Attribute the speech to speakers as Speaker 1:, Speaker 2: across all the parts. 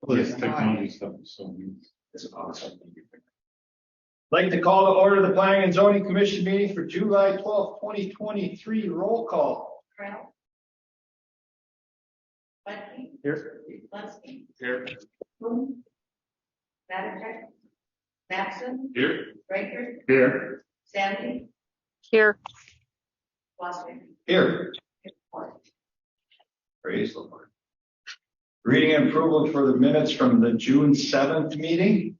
Speaker 1: Well, this technology stuff is so new.
Speaker 2: It's awesome.
Speaker 3: I'd like to call to order the Planning and Zoning Commission meeting for July 12th, 2023. Roll call.
Speaker 4: Krell. Budke.
Speaker 3: Here.
Speaker 4: Lunsky.
Speaker 1: Here.
Speaker 4: Boone. Madacek. Matson.
Speaker 1: Here.
Speaker 4: Reichert.
Speaker 1: Here.
Speaker 4: Sandy.
Speaker 5: Here.
Speaker 4: Foster.
Speaker 3: Here. Praise the Lord. Reading and approval for the minutes from the June 7th meeting.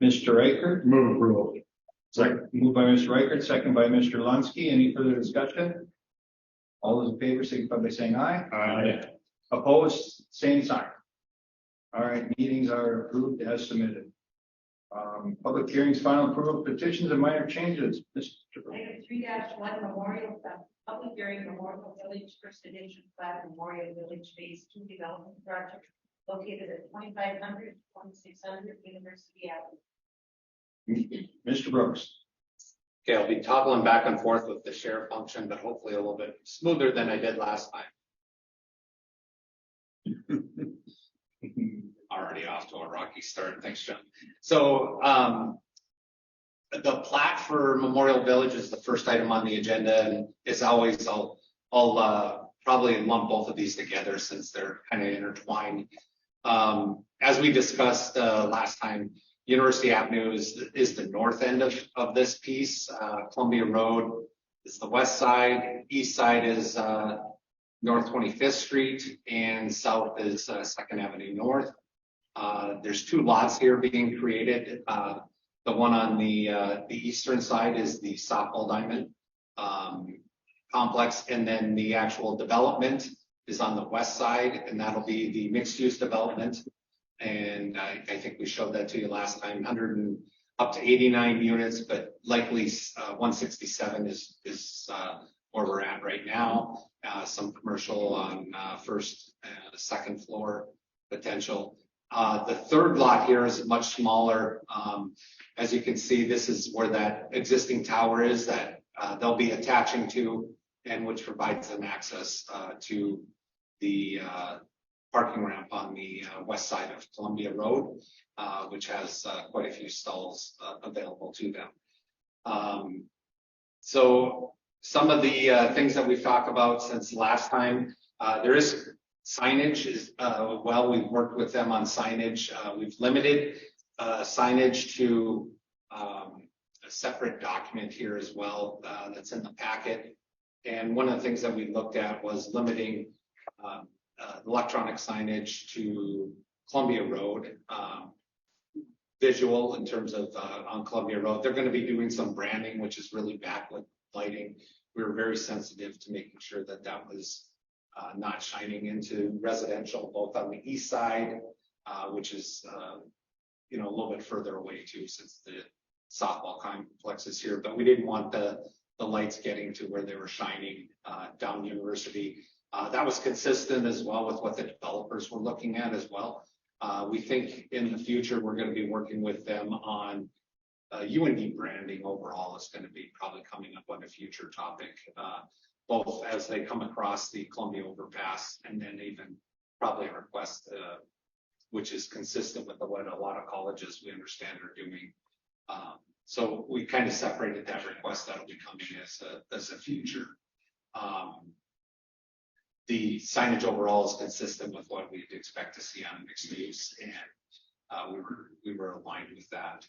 Speaker 3: Mr. Reichert.
Speaker 1: Move approval.
Speaker 3: Second. Moved by Mr. Reichert, second by Mr. Lunsky. Any further discussion? All those in favor signify by saying aye.
Speaker 1: Aye.
Speaker 3: Opposed, same sign. All right, meetings are approved as submitted. Public hearings, final approval, petitions and minor changes. Mr.
Speaker 4: Item 3-1 Memorial Public Hearing Memorial Village First Edition Plat Memorial Village Phase 2 Development Project located at 2500 2600 University Avenue.
Speaker 3: Mr. Brooks.
Speaker 2: Okay, I'll be toggling back and forth with the share function, but hopefully a little bit smoother than I did last time. Already off to a rocky start. Thanks, John. So the plat for Memorial Village is the first item on the agenda, and as always, I'll probably lump both of these together since they're kind of intertwined. As we discussed last time, University Avenue is the north end of this piece. Columbia Road is the west side. East side is North 25th Street, and south is 2nd Avenue North. There's two lots here being created. The one on the eastern side is the softball diamond complex, and then the actual development is on the west side, and that'll be the mixed-use development. And I think we showed that to you last time, 100 and up to 89 units, but likely 167 is where we're at right now. Some commercial on first, second floor potential. The third lot here is much smaller. As you can see, this is where that existing tower is that they'll be attaching to, and which provides them access to the parking ramp on the west side of Columbia Road, which has quite a few stalls available to them. So some of the things that we've talked about since last time, there is signage. Well, we've worked with them on signage. We've limited signage to a separate document here as well that's in the packet. And one of the things that we looked at was limiting electronic signage to Columbia Road, visual in terms of on Columbia Road. They're going to be doing some branding, which is really backlit lighting. We were very sensitive to making sure that that was not shining into residential, both on the east side, which is a little bit further away too, since the softball complex is here. But we didn't want the lights getting to where they were shining down University. That was consistent as well with what the developers were looking at as well. We think in the future we're going to be working with them on UND branding overall is going to be probably coming up on a future topic, both as they come across the Columbia overpass and then even probably a request, which is consistent with what a lot of colleges we understand are doing. So we kind of separated that request that'll be coming as a future. The signage overall is consistent with what we'd expect to see on mixed use, and we were aligned with that.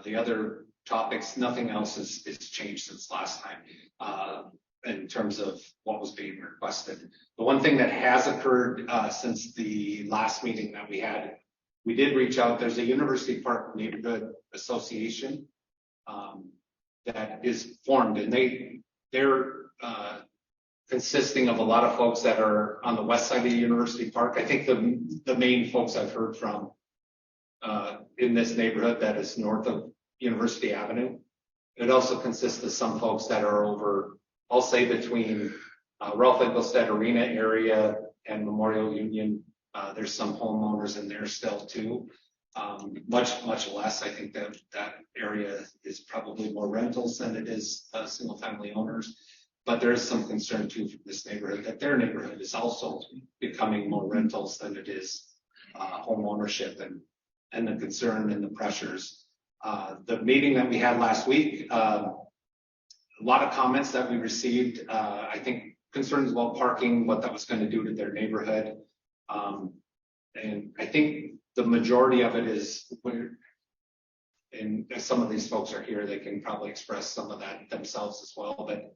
Speaker 2: The other topics, nothing else has changed since last time in terms of what was being requested. The one thing that has occurred since the last meeting that we had, we did reach out. There's a University Park Neighborhood Association that is formed, and they're consisting of a lot of folks that are on the west side of University Park. I think the main folks I've heard from in this neighborhood that is north of University Avenue. It also consists of some folks that are over, I'll say, between Ralph Engelstad Arena area and Memorial Union. There's some homeowners in there still too. Much less. I think that area is probably more rentals than it is single family owners. But there is some concern too from this neighborhood that their neighborhood is also becoming more rentals than it is home ownership, and the concern and the pressures. The meeting that we had last week, a lot of comments that we received. I think concerns about parking, what that was going to do to their neighborhood. And I think the majority of it is and as some of these folks are here, they can probably express some of that themselves as well. But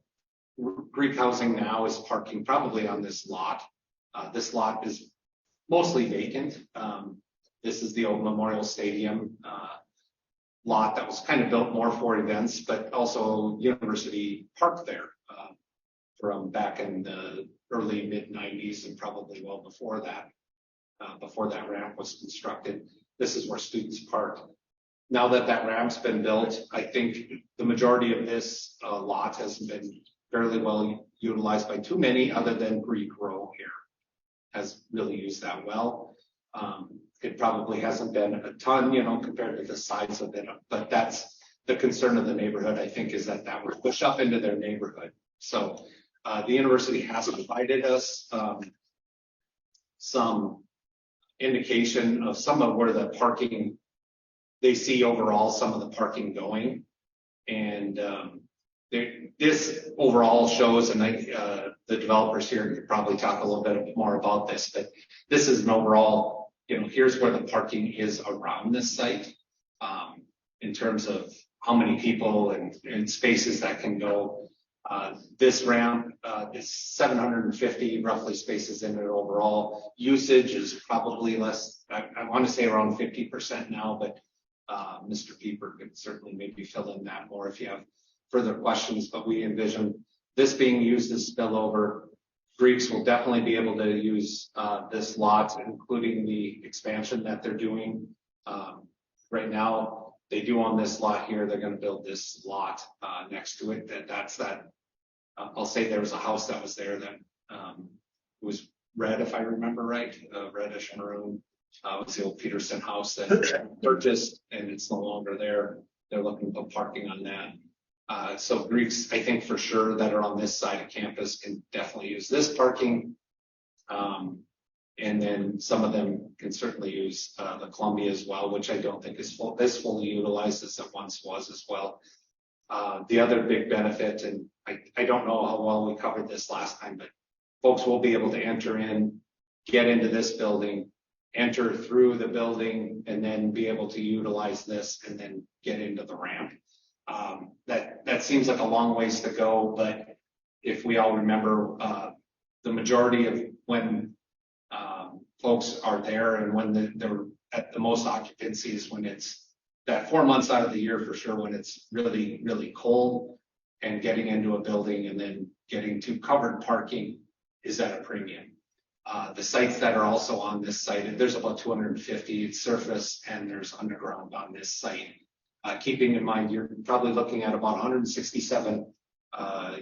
Speaker 2: Greek Housing now is parking probably on this lot. This lot is mostly vacant. This is the old Memorial Stadium lot that was kind of built more for events, but also University Park there from back in the early mid-90s and probably well before that ramp was constructed. This is where students park. Now that that ramp's been built, I think the majority of this lot has been fairly well utilized by too many, other than Greek Row here has really used that well. It probably hasn't been a ton, compared to the size of it, but that's the concern of the neighborhood, I think, is that would push up into their neighborhood. So the university has provided us some indication of some of where the parking, they see overall some of the parking going. And this overall shows, and the developers here could probably talk a little bit more about this, but this is an overall, here's where the parking is around this site in terms of how many people and spaces that can go. This ramp is 750 roughly spaces in it overall. Usage is probably less, I want to say around 50% now, but Mr. Pieper could certainly maybe fill in that more if you have further questions. But we envision this being used as spillover. Greeks will definitely be able to use this lot, including the expansion that they're doing. Right now, they do own this lot here. They're going to build this lot next to it. That's that. I'll say there was a house that was there that was red, if I remember right, reddish maroon. It was the old Peterson house that purchased, and it's no longer there. They're looking to put parking on that. So Greeks, I think for sure that are on this side of campus can definitely use this parking. And then some of them can certainly use the Columbia as well, which I don't think is this fully utilized as it once was as well. The other big benefit, and I don't know how well we covered this last time, but folks will be able to enter in, get into this building, enter through the building, and then be able to utilize this and then get into the ramp. That seems like a long ways to go, but if we all remember, the majority of when folks are there and when they're at the most occupancy is when it's that 4 months out of the year for sure, when it's really, really cold, and getting into a building and then getting to covered parking is at a premium. The sites that are also on this site, there's about 250 surface and there's underground on this site. Keeping in mind, you're probably looking at about 167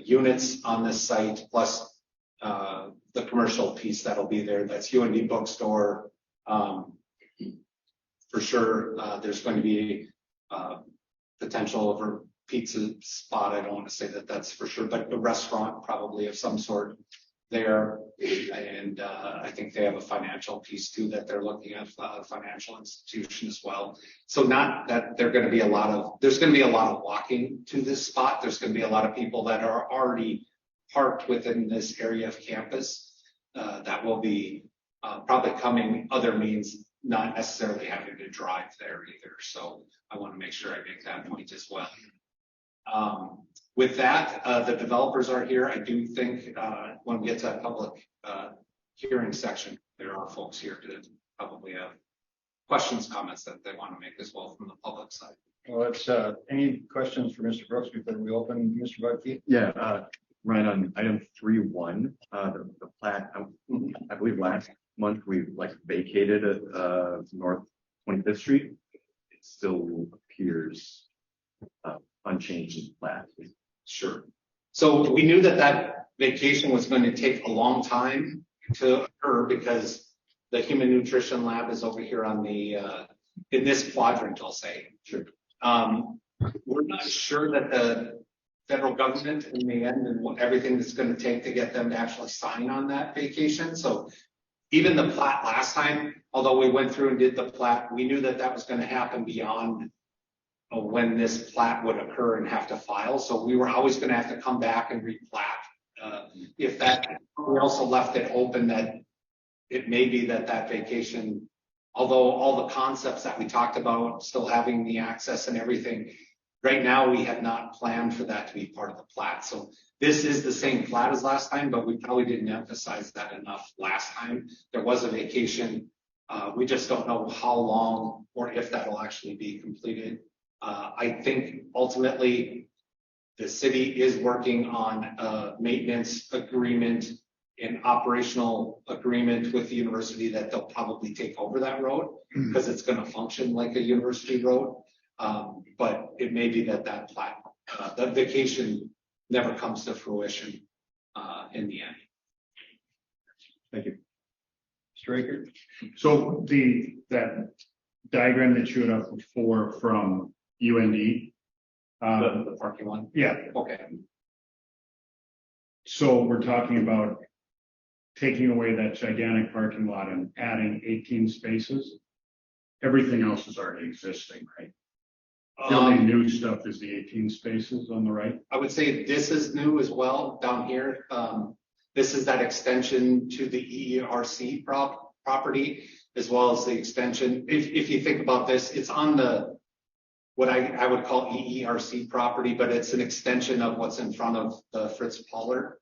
Speaker 2: units on this site, plus the commercial piece that'll be there. That's UND bookstore. For sure, there's going to be potential over pizza spot. I don't want to say that that's for sure, but a restaurant probably of some sort there. And I think they have a financial piece too that they're looking at, a financial institution as well. So not that there's going to be a lot of walking to this spot. There's going to be a lot of people that are already parked within this area of campus that will be probably coming other means, not necessarily having to drive there either. So I want to make sure I make that point as well. With that, the developers are here. I do think when we get to that public hearing section, there are folks here to probably have questions, comments that they want to make as well from the public side.
Speaker 3: Well, let's, any questions for Mr. Brooks before we open, Mr. Buckey?
Speaker 1: Yeah, right on item 3.1, the plat, I believe last month we vacated North 25th Street. It still appears unchanged in plat.
Speaker 2: Sure. So we knew that vacation was going to take a long time to occur because the human nutrition lab is over here on the in this quadrant, I'll say. Sure. We're not sure that federal government in the end and everything that's going to take to get them to actually sign on that vacation. So even the plat last time, although we went through and did the plat, we knew that that was going to happen beyond when this plat would occur and have to file. So we were always going to have to come back and replat. If that, we also left it open that it may be that that vacation, although all the concepts that we talked about, still having the access and everything, right now we have not planned for that to be part of the plat. So this is the same plat as last time, but we probably didn't emphasize that enough last time. There was a vacation. We just don't know how long or if that'll actually be completed. I think ultimately the city is working on a maintenance agreement and operational agreement with the university that they'll probably take over that road because it's going to function like a university road. But it may be that that plat, that vacation never comes to fruition in the end.
Speaker 3: Thank you. Striker?
Speaker 5: So that diagram that you had up before from UND.
Speaker 2: The parking one.
Speaker 5: Yeah,
Speaker 2: Okay.
Speaker 5: so we're talking about taking away that gigantic parking lot and adding 18 spaces. Everything else is already existing, right? The only new stuff is the 18 spaces on the right.
Speaker 2: I would say this is new as well down here. This is that extension to the EERC property, as well as the extension. If you think about this, it's on the, what I would call EERC property, but it's an extension of what's in front of the Fritz Pollard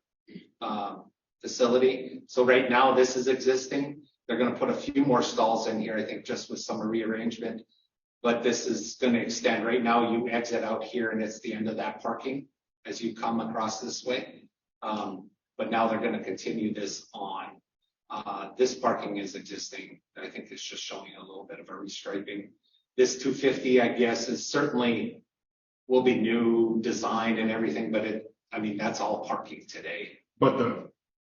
Speaker 2: facility. So right now this is existing. They're going to put a few more stalls in here, I think, just with some rearrangement. But this is going to extend. Right now you exit out here and it's the end of that parking as you come across this way. But now they're going to continue this on. This parking is existing. I think it's just showing a little bit of a restriping. This 250, I guess, is certainly will be new design and everything, but I mean, that's all parking today.
Speaker 5: But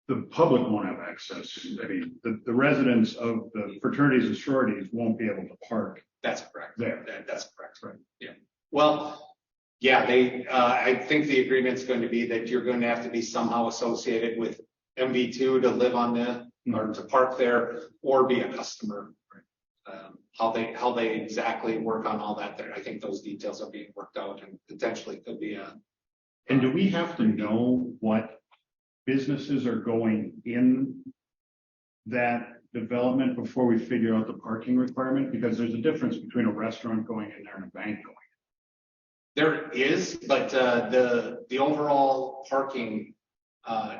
Speaker 5: the public won't have access. I mean, the residents of the fraternities and sororities won't be able to park
Speaker 2: That's correct.
Speaker 5: there.
Speaker 2: That's correct.
Speaker 5: Right.
Speaker 2: Yeah. Well, yeah, I think the agreement's going to be that you're going to have to be somehow associated with MV2 to live on or to park there or be a customer. How they exactly work on all that there. I think those details are being worked out and potentially could be a.
Speaker 5: And do we have to know what businesses are going in that development before we figure out the parking requirement? Because there's a difference between a restaurant going in there and a bank going.
Speaker 2: There is, but the overall parking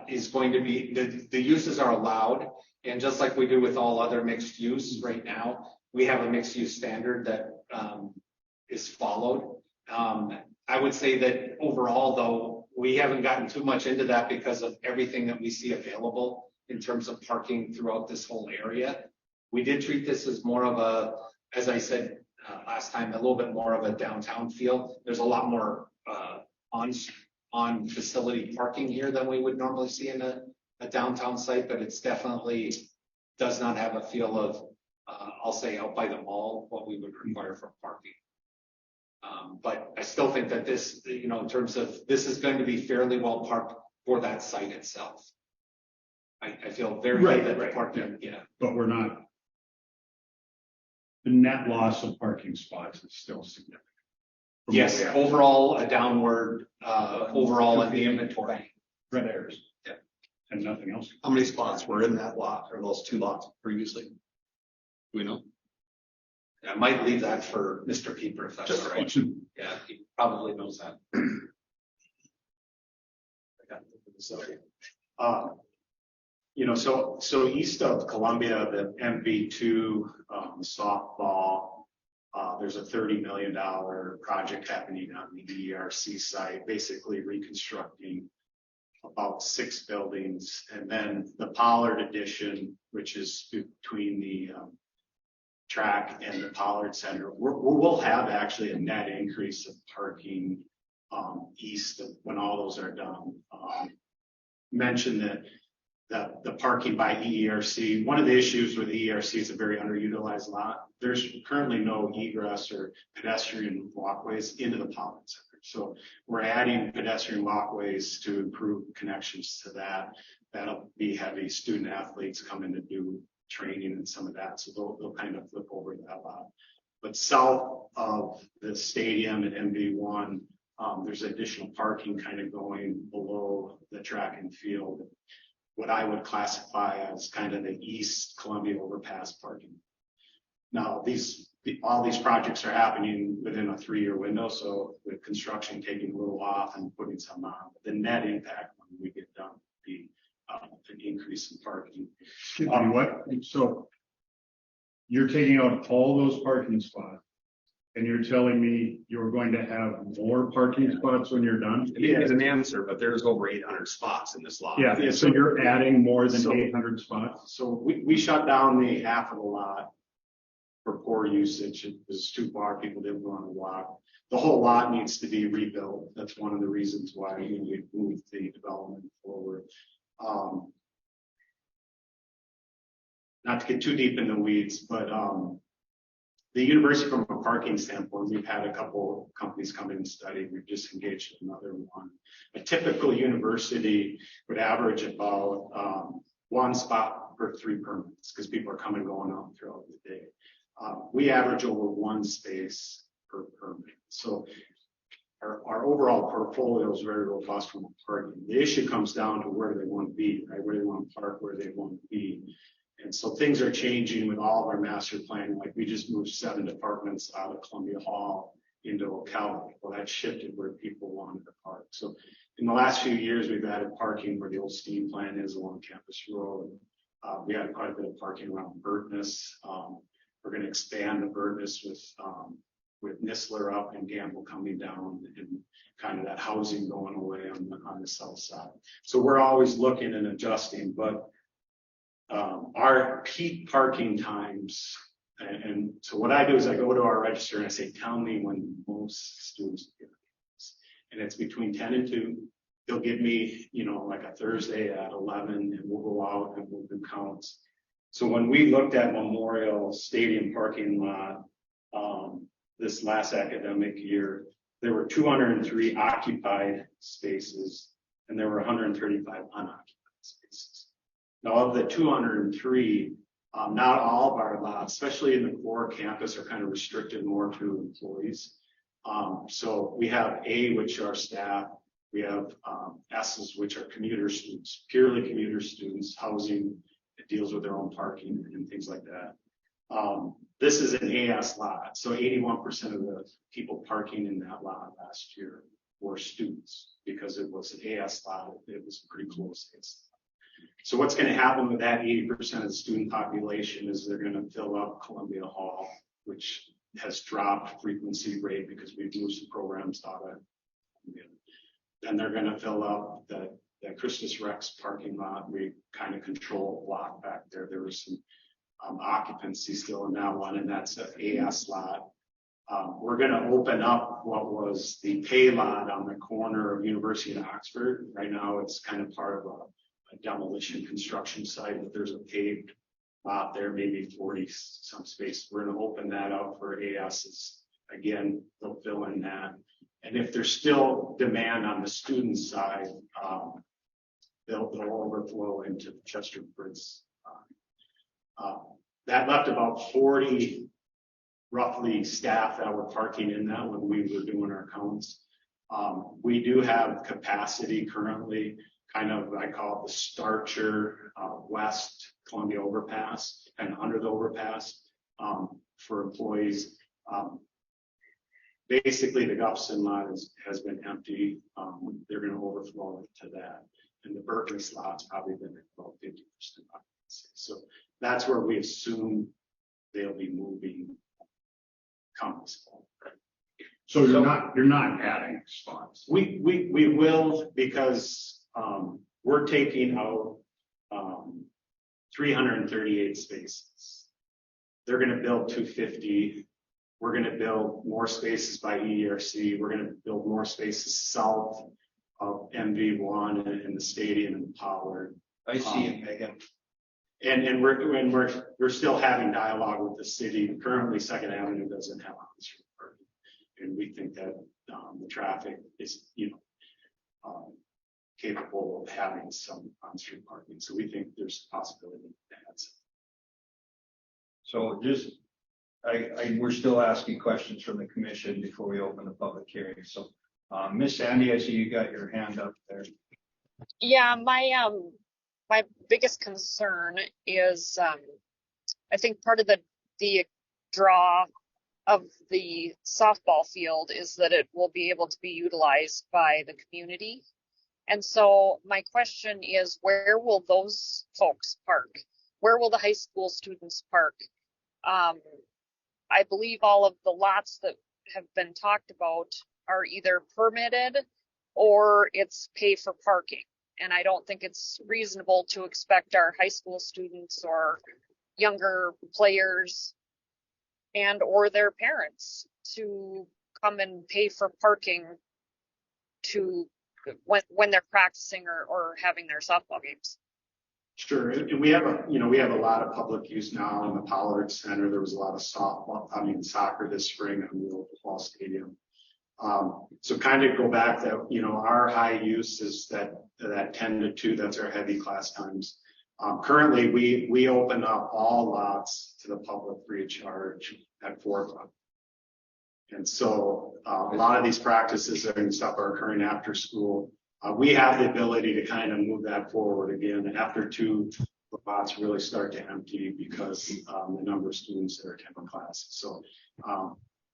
Speaker 2: is going to be, the uses are allowed. And just like we do with all other mixed use right now, we have a mixed use standard that is followed. I would say that overall, though, we haven't gotten too much into that because of everything that we see available in terms of parking throughout this whole area. We did treat this as more of a, as I said last time, a little bit more of a downtown feel. There's a lot more on facility parking here than we would normally see in a downtown site, but it's definitely does not have a feel of, I'll say out by the mall, what we would require for parking. But I still think that this, in terms of this is going to be fairly well parked for that site itself. I feel very good that the parking, yeah.
Speaker 5: But we're not. The net loss of parking spots is still significant.
Speaker 2: Yes, overall a downward, overall in the inventory.
Speaker 5: Red areas. Yeah. And nothing else.
Speaker 6: How many spots were in that lot or those two lots previously? Do we know?
Speaker 2: I might leave that for Mr. Pieper if that's all right. Yeah, he probably knows that.
Speaker 7: So east of Columbia, the MV2 softball, there's a $30 million project happening on the ERC site, basically reconstructing about 6 buildings. And then the Pollard addition, which is between the track and the Pollard Center, we'll have actually a net increase of parking east of when all those are done. Mentioned that the parking by EERC, one of the issues with EERC is a very underutilized lot. There's currently no egress or pedestrian walkways into the Pollard Center. So we're adding pedestrian walkways to improve connections to that. That'll be heavy student athletes coming to do training and some of that. So they'll kind of flip over that lot. But south of the stadium at MV1, there's additional parking kind of going below the track and field. What I would classify as kind of the East Columbia overpass parking. Now, all these projects are happening within a 3-year window, so with construction taking a little off and putting some on, the net impact when we get done would be an increase in parking.
Speaker 5: Excuse me, what? So you're taking out all those parking spots and you're telling me you're going to have more parking spots when you're done?
Speaker 6: I didn't get an answer, but there's over 800 spots in this lot.
Speaker 5: Yeah, so you're adding more than 800 spots?
Speaker 7: So we shut down the half of the lot for poor usage. It was too far. People didn't want to walk. The whole lot needs to be rebuilt. That's one of the reasons why we moved the development forward. Not to get too deep in the weeds, but the university, from a parking standpoint, we've had a couple companies come in and study. We've just engaged another one. A typical university would average about 1 spot per 3 permits because people are coming and going out throughout the day. We average over 1 space per permit. So our overall portfolio is very robust from parking. The issue comes down to where they want to be, right? Where they want to park, where they want to be. And so things are changing with all of our master planning. Like we just moved 7 departments out of Columbia Hall into Ocala. Well, that shifted where people wanted to park. So in the last few years, we've added parking where the old steam plant is along Campus Road. We had quite a bit of parking around Burtness. We're going to expand the Burtness with Nistler up and Gamble coming down and kind of that housing going away on the south side. So we're always looking and adjusting, but our peak parking times, and so what I do is I go to our register and I say, tell me when most students get this. And it's between 10 and 2. They'll give me, like a Thursday at 11, and we'll go out and we'll do counts. So when we looked at Memorial Stadium parking lot this last academic year, there were 203 occupied spaces and there were 135 unoccupied spaces. Now, of the 203, not all of our lots, especially in the core campus, are kind of restricted more to employees. So we have A, which are staff. We have S's, which are commuter students, purely commuter students, housing that deals with their own parking and things like that. This is an AS lot. So 81% of the people parking in that lot last year were students because it was an AS lot. It was pretty close. So what's going to happen with that 80% of the student population is they're going to fill up Columbia Hall, which has dropped frequency rate because we've moved some programs out of it. Then they're going to fill up the Christus Rex parking lot. We kind of control a block back there. There was some occupancy still in that one, and that's an AS lot. We're going to open up what was the pay lot on the corner of University and Oxford. Right now, it's kind of part of a demolition construction site, but there's a paved lot there, maybe 40 some space. We're going to open that up for ASs. Again, they'll fill in that. And if there's still demand on the student side, they'll overflow into the Chester Prince. That left about 40 roughly staff that were parking in that when we were doing our counts. We do have capacity currently, kind of, I call it the Starcher West Columbia overpass and under the overpass for employees. Basically, the Gupson lot has been empty. They're going to overflow into that. And the Berkeley slot's probably been at about 50% occupancy. So that's where we assume they'll be moving come this fall.
Speaker 5: So you're not adding spots.
Speaker 7: We will, because we're taking out 338 spaces. They're going to build 250. We're going to build more spaces by ERC. We're going to build more spaces south of MV1 and the stadium and the Pollard.
Speaker 3: I see it, Megan.
Speaker 7: And we're still having dialogue with the city. Currently, Second Avenue doesn't have on-street parking, and we think that the traffic is, capable of having some on-street parking. So we think there's a possibility that that's.
Speaker 3: So just, we're still asking questions from the commission before we open the public hearing. So, Miss Sandy, I see you got your hand up there.
Speaker 8: Yeah, my biggest concern is I think part of the draw of the softball field is that it will be able to be utilized by the community. And so my question is, where will those folks park? Where will the high school students park? I believe all of the lots that have been talked about are either permitted or it's pay for parking. And I don't think it's reasonable to expect our high school students or younger players and or their parents to come and pay for parking to when they're practicing or having their softball games.
Speaker 7: Sure, and we have a lot of public use now in the Pollard Center. There was a lot of soccer this spring at the Fall Stadium. So kind of go back that, our high use is that 10 to 2, that's our heavy class times. Currently we open up all lots to the public free of charge at 4 o'clock. And so a lot of these practices and stuff are occurring after school. We have the ability to kind of move that forward again after 2, the lots really start to empty because the number of students that are attending classes. So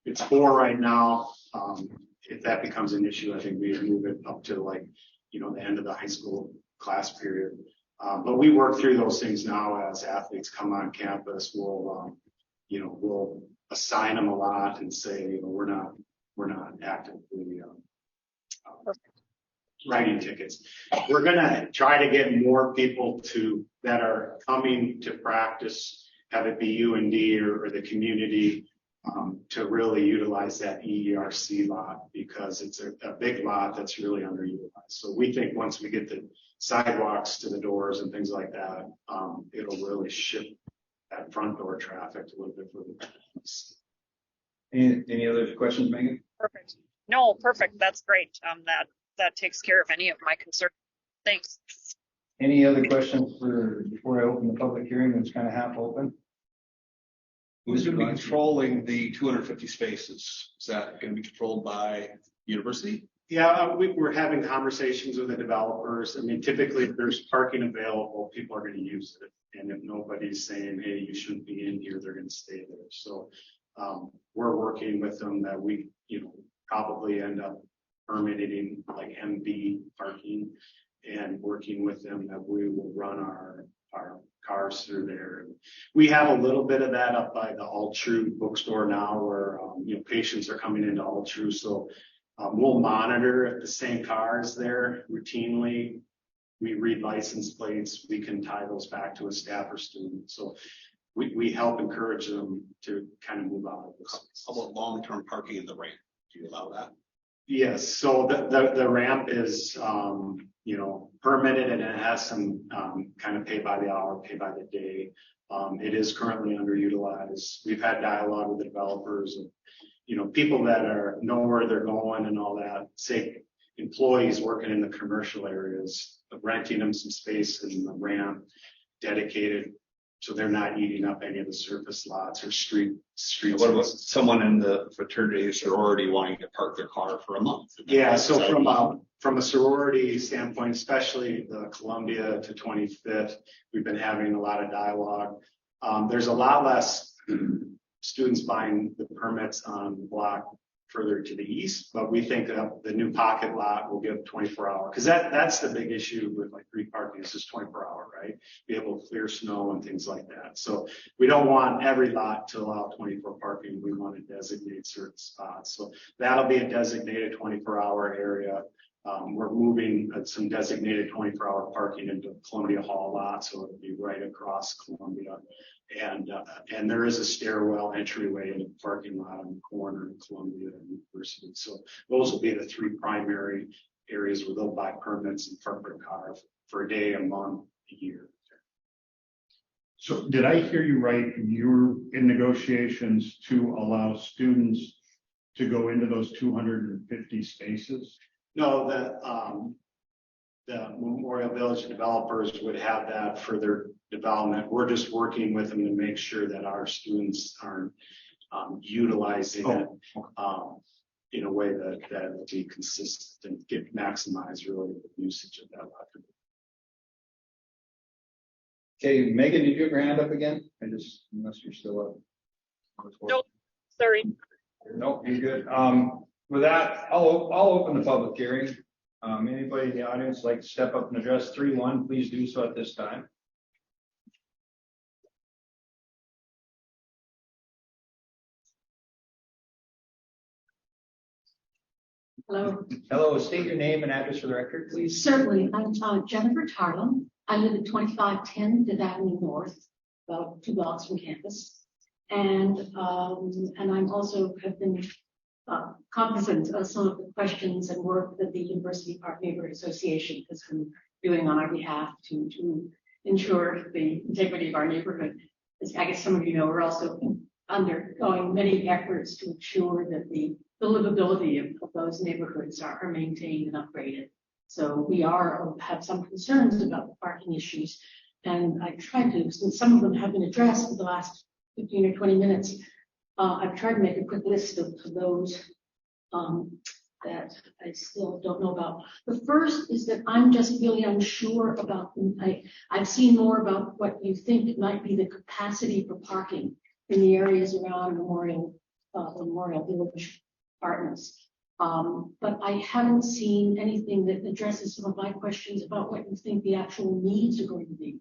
Speaker 7: it's 4 right now. If that becomes an issue, I think we move it up to the end of the high school class period. But we work through those things now as athletes come on campus. We'll assign them a lot and say, we're not actively writing tickets. We're going to try to get more people that are coming to practice, have it be UND or the community, to really utilize that EERC lot because it's a big lot that's really underutilized. So we think once we get the sidewalks to the doors and things like that, it'll really shift that front door traffic a little bit further.
Speaker 3: Any other questions, Megan?
Speaker 8: Perfect. No, perfect. That's great. That takes care of any of my concerns. Thanks.
Speaker 3: Any other questions before I open the public hearing that's kind of half open?
Speaker 6: Who's going to be controlling the 250 spaces? Is that going to be controlled by university?
Speaker 7: Yeah, we're having conversations with the developers. I mean, typically if there's parking available, people are going to use it. And if nobody's saying, hey, you shouldn't be in here, they're going to stay there. So we're working with them that we, probably end up permitting like MV parking and working with them that we will run our cars through there. We have a little bit of that up by the Altru bookstore now where, patients are coming into Altru. So we'll monitor if the same car is there routinely. We read license plates. We can tie those back to a staff or student. So we help encourage them to kind of move out of this.
Speaker 6: How about long-term parking in the ramp? Do you allow that?
Speaker 7: Yes. So the ramp is, permitted and it has some kind of pay by the hour, pay by the day. It is currently underutilized. We've had dialogue with the developers and, people that know where they're going and all that, say employees working in the commercial areas, renting them some space in the ramp dedicated so they're not eating up any of the surface lots or streets.
Speaker 6: What about someone in the fraternity or sorority wanting to park their car for a month?
Speaker 7: Yeah, so from a sorority standpoint, especially the Columbia to 25th, we've been having a lot of dialogue. There's a lot less students buying the permits on the block further to the east, but we think that the new pocket lot will give 24-hour because that's the big issue with like free parking is just 24-hour, right? Be able to clear snow and things like that. So we don't want every lot to allow 24 parking. We want to designate certain spots. So that'll be a designated 24-hour area. We're moving some designated 24-hour parking into Columbia Hall lot, so it'll be right across Columbia. And there is a stairwell entryway into the parking lot on the corner of Columbia and University. So those will be the 3 primary areas where they'll buy permits and park their car for a day, a month, a year.
Speaker 5: So did I hear you right? You're in negotiations to allow students to go into those 250 spaces?
Speaker 7: No, the Memorial Village developers would have that for their development. We're just working with them to make sure that our students aren't utilizing it in a way that will be consistent, maximize really the usage of that lot.
Speaker 3: Okay, Megan, did you have your hand up again? Unless you're still up.
Speaker 8: Nope. Sorry.
Speaker 3: Nope, you're good. With that, I'll open the public hearing. Anybody in the audience like to step up and address 3-1, please do so at this time.
Speaker 9: Hello.
Speaker 3: Hello, state your name and address for the record, please.
Speaker 9: Certainly, I'm Jennifer Tarlin. I live at 2510 Fifth Avenue North, about 2 blocks from campus. And I'm also have been cognizant of some of the questions and work that the University Park Neighborhood Association has been doing on our behalf to ensure the integrity of our neighborhood. As I guess some of you know, we're also undergoing many efforts to ensure that the livability of those neighborhoods are maintained and upgraded. So we have some concerns about the parking issues, and I tried to, since some of them have been addressed in the last 15 or 20 minutes, I've tried to make a quick list of those that I still don't know about. The first is that I'm just really unsure about, I've seen more about what you think might be the capacity for parking in the areas around Memorial Village Apartments. But I haven't seen anything that addresses some of my questions about what you think the actual needs are going to be.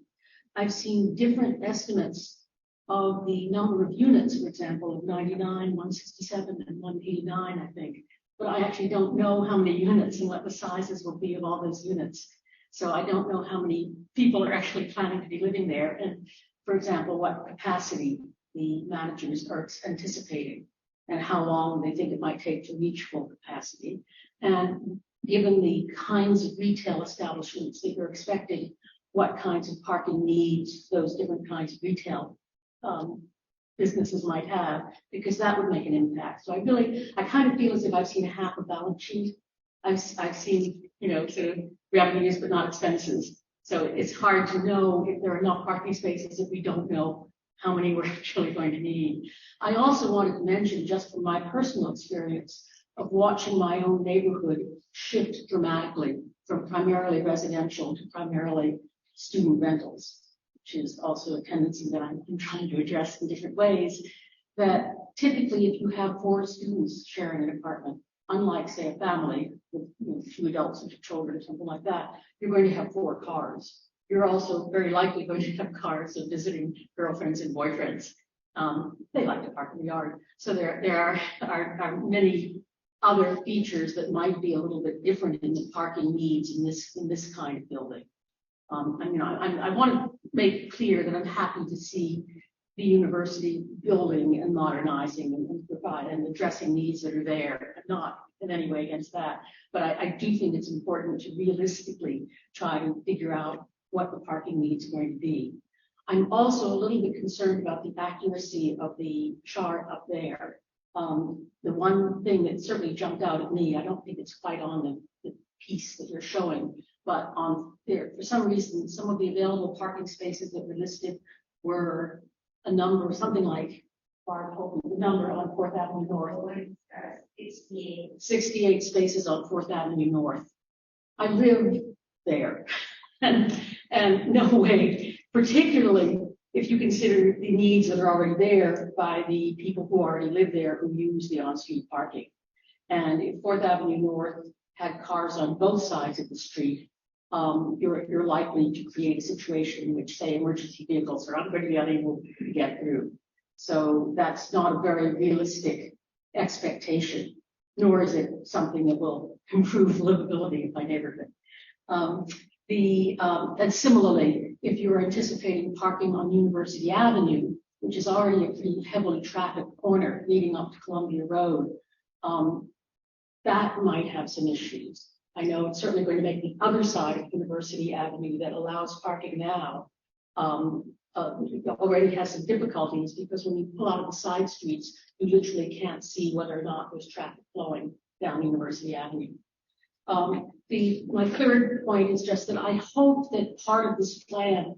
Speaker 9: I've seen different estimates of the number of units, for example, of 99, 167, and 189, I think. But I actually don't know how many units and what the sizes will be of all those units. So I don't know how many people are actually planning to be living there. And for example, what capacity the managers are anticipating and how long they think it might take to reach full capacity. And given the kinds of retail establishments that you're expecting, what kinds of parking needs those different kinds of retail businesses might have, because that would make an impact. So I kind of feel as if I've seen half a balance sheet. I've seen, sort of revenues, but not expenses. So it's hard to know if there are enough parking spaces if we don't know how many we're actually going to need. I also wanted to mention, just from my personal experience of watching my own neighborhood shift dramatically from primarily residential to primarily student rentals, which is also a tendency that I'm trying to address in different ways, that typically if you have 4 students sharing an apartment, unlike say a family with 2 adults and 2 children or something like that, you're going to have 4 cars. You're also very likely going to have cars of visiting girlfriends and boyfriends. They like to park in the yard. So there are many other features that might be a little bit different in the parking needs in this kind of building. I want to make clear that I'm happy to see the university building and modernizing and provide and addressing needs that are there. I'm not in any way against that, but I do think it's important to realistically try to figure out what the parking needs are going to be. I'm also a little bit concerned about the accuracy of the chart up there. The one thing that certainly jumped out at me, I don't think it's quite on the piece that you're showing, but on there, for some reason, some of the available parking spaces that were listed were a number, something like the number on 4th Avenue North. 68 spaces on 4th Avenue North. I live there. And no way, particularly if you consider the needs that are already there by the people who already live there who use the on-street parking. And if 4th Avenue North had cars on both sides of the street, you're likely to create a situation in which, say, emergency vehicles are not going to be unable to get through. So that's not a very realistic expectation, nor is it something that will improve livability of my neighborhood. And similarly, if you're anticipating parking on University Avenue, which is already a pretty heavily trafficked corner leading up to Columbia Road, that might have some issues. I know it's certainly going to make the other side of University Avenue that allows parking now already has some difficulties because when you pull out of the side streets, you literally can't see whether or not there's traffic flowing down University Avenue. My third point is just that I hope that part of this plan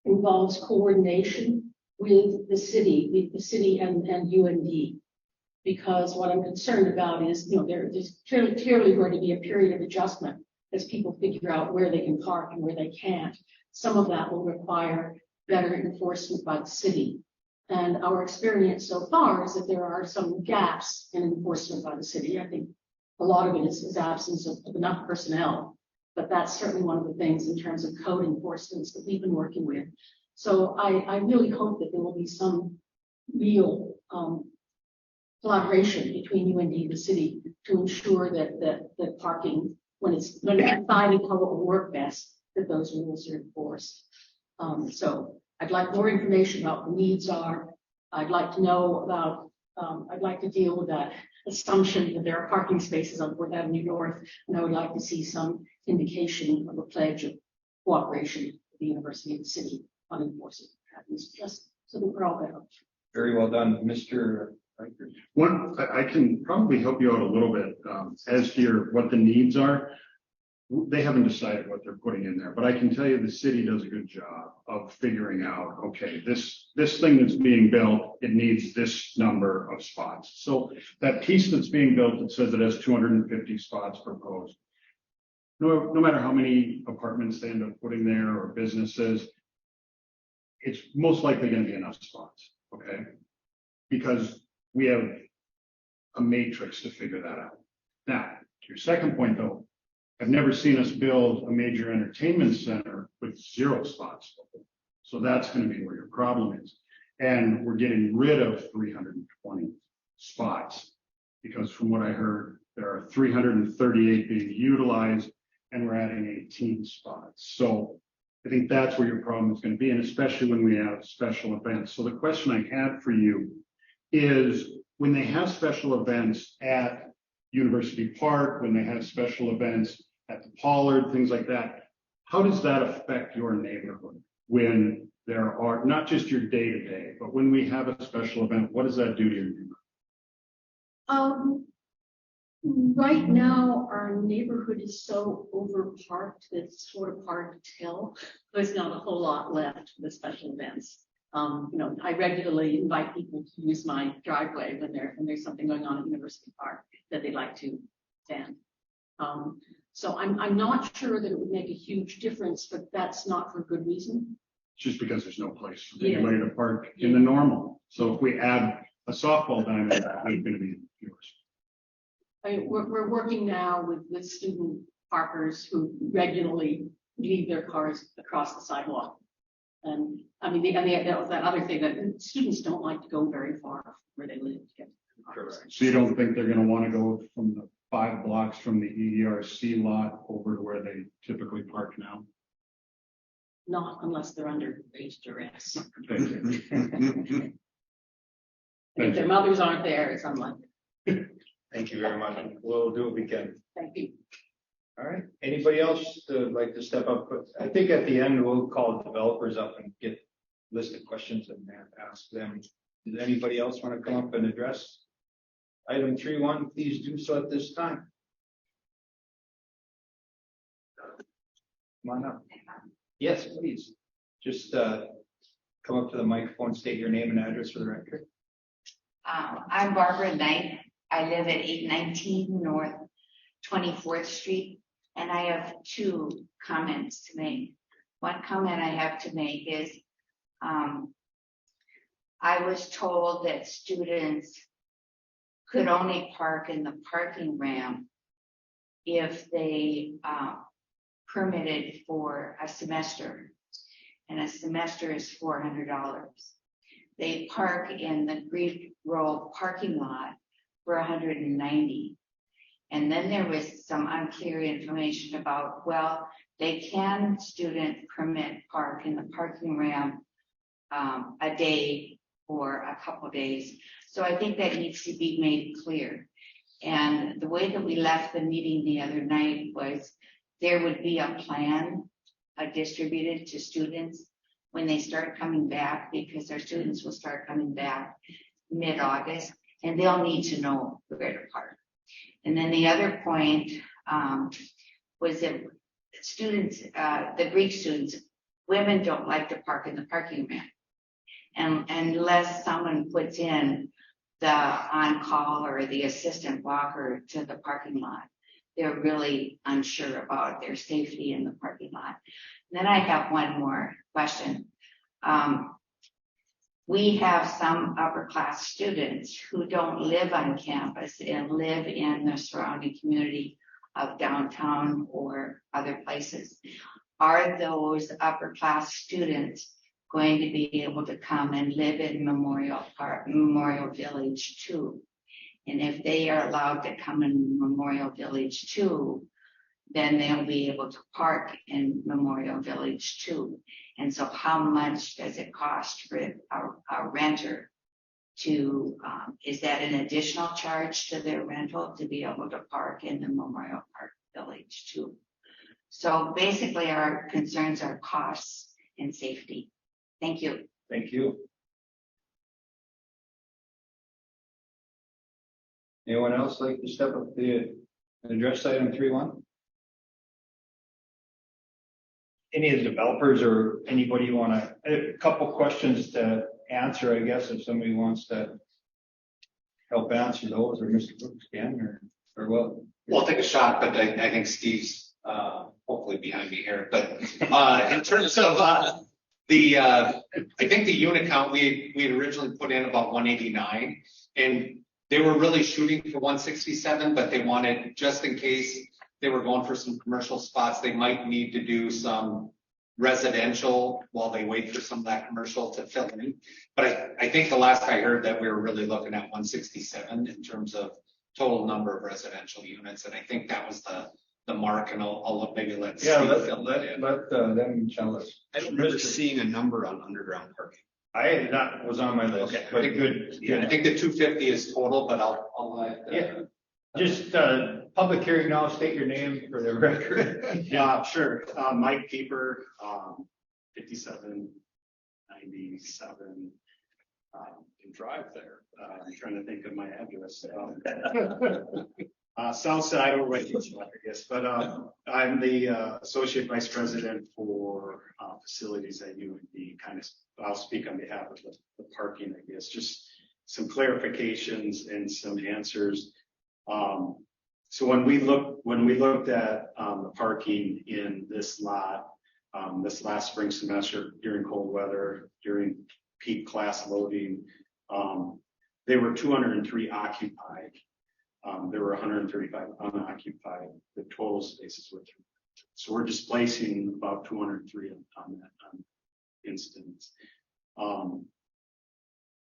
Speaker 9: involves coordination with the city and UND. Because what I'm concerned about is, there's clearly going to be a period of adjustment as people figure out where they can park and where they can't. Some of that will require better enforcement by the city. And our experience so far is that there are some gaps in enforcement by the city. I think a lot of it is absence of enough personnel, but that's certainly one of the things in terms of code enforcements that we've been working with. So I really hope that there will be some real collaboration between UND and the city to ensure that parking, when it's deciding how it will work best, that those rules are enforced. So I'd like more information about what the needs are. I'd like to know about, I'd like to deal with that assumption that there are parking spaces on 4th Avenue North, and I would like to see some indication of a pledge of cooperation with the University and the city on enforcing that, just so that we're all better.
Speaker 3: Very well done, Mr.
Speaker 5: I can probably help you out a little bit as to what the needs are. They haven't decided what they're putting in there, but I can tell you the city does a good job of figuring out, okay, this thing that's being built, it needs this number of spots. So that piece that's being built, it says it has 250 spots proposed. No matter how many apartments they end up putting there or businesses, it's most likely going to be enough spots, okay? Because we have a matrix to figure that out. Now, to your second point though, I've never seen us build a major entertainment center with 0 spots. So that's going to be where your problem is. And we're getting rid of 320 spots because from what I heard, there are 338 being utilized and we're adding 18 spots. So I think that's where your problem is going to be, and especially when we have special events. So the question I had for you is when they have special events at University Park, when they have special events at the Pollard, things like that, how does that affect your neighborhood when there are not just your day-to-day, but when we have a special event, what does that do to your neighborhood?
Speaker 9: Right now, our neighborhood is so overparked that it's sort of hard to tell. There's not a whole lot left for the special events. I regularly invite people to use my driveway when there's something going on at University Park that they'd like to attend. So I'm not sure that it would make a huge difference, but that's not for good reason.
Speaker 5: Just because there's no place for anybody to park in the normal. So if we add a softball diamond, it's going to be yours.
Speaker 9: We're working now with student parkers who regularly leave their cars across the sidewalk. And I mean, that other thing that students don't like to go very far from where they live to get to the cars.
Speaker 5: So you don't think they're going to want to go from the 5 blocks from the EERC lot over to where they typically park now?
Speaker 9: Not unless they're under great duress.
Speaker 5: Thank you.
Speaker 9: If their mothers aren't there, it's unlikely.
Speaker 3: Thank you very much. We'll do what we can.
Speaker 9: Thank you.
Speaker 3: All right. Anybody else like to step up? I think at the end we'll call developers up and get a list of questions and ask them. Does anybody else want to come up and address item 3.1? Please do so at this time. Come on up. Yes, please. Just come up to the microphone, state your name and address for the record.
Speaker 10: I'm Barbara Knight. I live at 819 North 24th Street, and I have 2 comments to make. One comment I have to make is I was told that students could only park in the parking ramp if they permitted for a semester, and a semester is $400. They park in the Grief Row parking lot for $190. And then there was some unclear information about, well, they can student permit park in the parking ramp a day or a couple of days. So I think that needs to be made clear. And the way that we left the meeting the other night was there would be a plan distributed to students when they start coming back, because their students will start coming back mid-August, and they'll need to know where to park. And then the other point was that students, the Greek students, women don't like to park in the parking ramp. And unless someone puts in the on-call or the assistant walker to the parking lot, they're really unsure about their safety in the parking lot. Then I have one more question. We have some upper class students who don't live on campus and live in the surrounding community of downtown or other places. Are those upper class students going to be able to come and live in Memorial Village too? And if they are allowed to come in Memorial Village too, then they'll be able to park in Memorial Village too. And so how much does it cost for a renter to, is that an additional charge to their rental to be able to park in the Memorial Park Village too? So basically our concerns are costs and safety. Thank you.
Speaker 3: Thank you. Anyone else like to step up and address item 3.1? Any of the developers or anybody want a couple questions to answer, I guess, if somebody wants to help answer those, or Mr. Brooks can, or what?
Speaker 2: We'll take a shot, but I think Steve's hopefully behind me here. But in terms of I think the unit count, we had originally put in about 189, and they were really shooting for 167, but they wanted, just in case they were going for some commercial spots, they might need to do some residential while they wait for some of that commercial to fill in. But I think the last I heard that we were really looking at 167 in terms of total number of residential units. And I think that was the mark, and I'll look, maybe let Steve fill that in.
Speaker 3: Let them tell us.
Speaker 6: I don't remember seeing a number on underground parking.
Speaker 3: That was on my list.
Speaker 2: Okay,
Speaker 3: But good.
Speaker 2: Yeah, I think the 250 is total, but I'll let.
Speaker 3: Yeah. Just public hearing now, state your name for the record.
Speaker 7: Yeah, sure. Mike Pieper, 5797. Can drive there. I'm trying to think of my address. South side over by East, I guess, but I'm the associate vice president for facilities at UND. I'll speak on behalf of the parking, I guess. Just some clarifications and some answers. So when we looked at the parking in this lot, this last spring semester during cold weather, during peak class loading, there were 203 occupied. There were 135 unoccupied. The total spaces were 300. So we're displacing about 203 on that instance.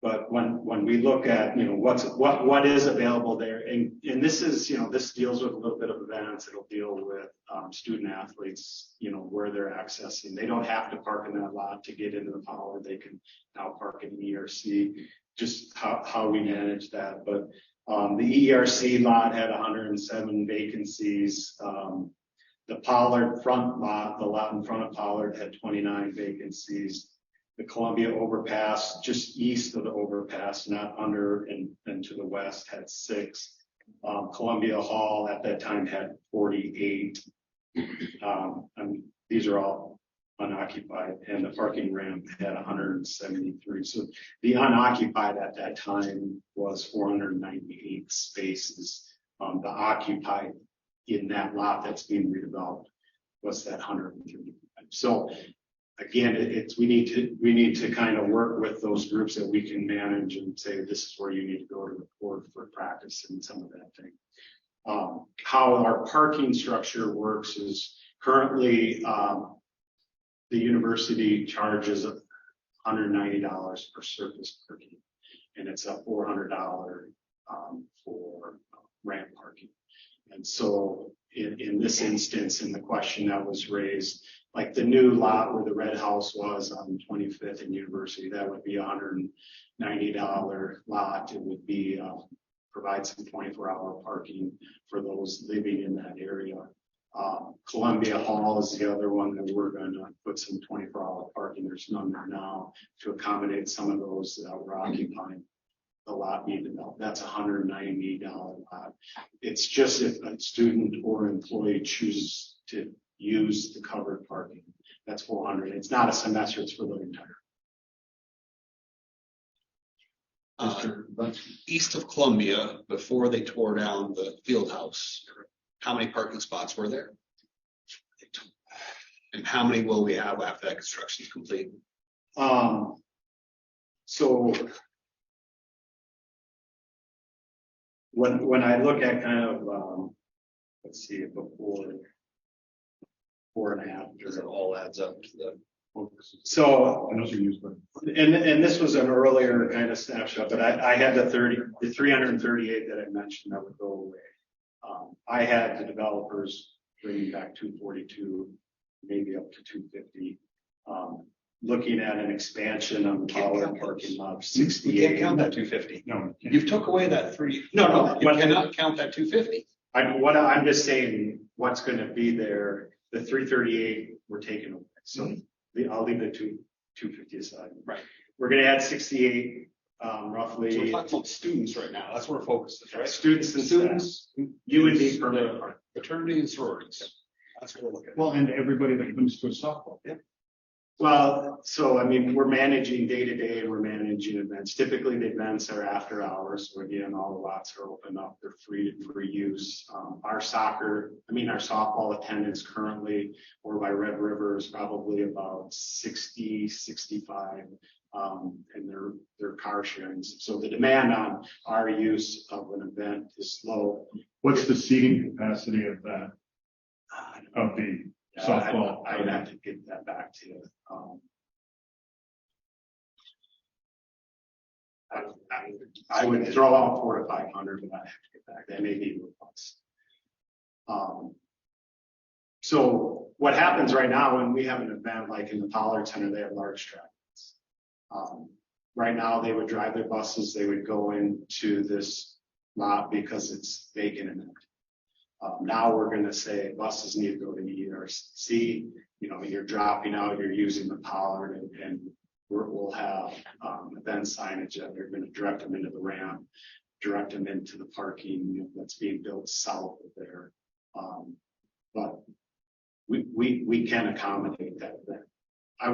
Speaker 7: But when we look at, what is available there, and this is, this deals with a little bit of events. It'll deal with student athletes, where they're accessing. They don't have to park in that lot to get into the power. They can now park in the ERC, just how we manage that. But the ERC lot had 107 vacancies. The Pollard front lot, the lot in front of Pollard, had 29 vacancies. The Columbia overpass, just east of the overpass, not under and to the west, had 6. Columbia Hall at that time had 48. These are all unoccupied, and the parking ramp had 173. So the unoccupied at that time was 498 spaces. The occupied in that lot that's being redeveloped was that 135. So again, we need to kind of work with those groups that we can manage and say, this is where you need to go to the court for practice and some of that thing. How our parking structure works is currently the university charges $190 per surface parking, and it's a $400 for ramp parking. And so in this instance, in the question that was raised, like the new lot where the red house was on 25th and University, that would be $190 lot. It would be provide some 24-hour parking for those living in that area. Columbia Hall is the other one that we're gonna put some 24-hour parking. There's none there now to accommodate some of those that were occupying the lot being developed. That's $190 lot. It's just if a student or employee chooses to use the covered parking, that's $400. It's not a semester, it's for the entire.
Speaker 6: East of Columbia, before they tore down the field house, how many parking spots were there? And how many will we have after that construction is complete?
Speaker 7: So when I look at kind of, let's see, before 4.5,
Speaker 6: Because it all adds up to the.
Speaker 7: so,
Speaker 5: And those are used, but
Speaker 7: and this was an earlier kind of snapshot, but I had the 338 that I mentioned that would go away. I had the developers bringing back 242, maybe up to 250. Looking at an expansion on the Pollard parking lot of
Speaker 6: You can't
Speaker 7: 68.
Speaker 6: count that 250.
Speaker 5: no.
Speaker 6: You've took away that 3.
Speaker 7: No,
Speaker 6: You cannot count that 250.
Speaker 7: I'm just saying what's going to be there. The 338 we're taking away, so I'll leave the 250 aside.
Speaker 6: Right.
Speaker 7: We're going to add 68, roughly.
Speaker 6: So we're talking about students right now. That's where our focus is, right?
Speaker 7: Students and
Speaker 6: Students,
Speaker 7: You would be permitted.
Speaker 6: fraternity and sororities. That's what we're looking at.
Speaker 5: Well, and everybody that comes to a softball.
Speaker 6: Yeah.
Speaker 7: Well, so I mean, we're managing day to day, we're managing events. Typically, the events are after hours. So again, all the lots are open up. They're free use. Our softball attendance currently, or by Red River, is probably about 60, 65. And they're car sharing. So the demand on our use of an event is low.
Speaker 5: What's the seating capacity of that, of the softball?
Speaker 7: I would have to get that back to you. I would throw out 400 to 500, but I have to get back. That may be robust. So what happens right now when we have an event like in the Pollard Center, they have large tracks. Right now, they would drive their buses. They would go into this lot because it's vacant and empty. Now we're going to say buses need to go to ERC. You know, you're dropping out, you're using the Pollard, and we'll have event signage that they're going to direct them into the ramp, direct them into the parking that's being built south of there. But we can accommodate that event. I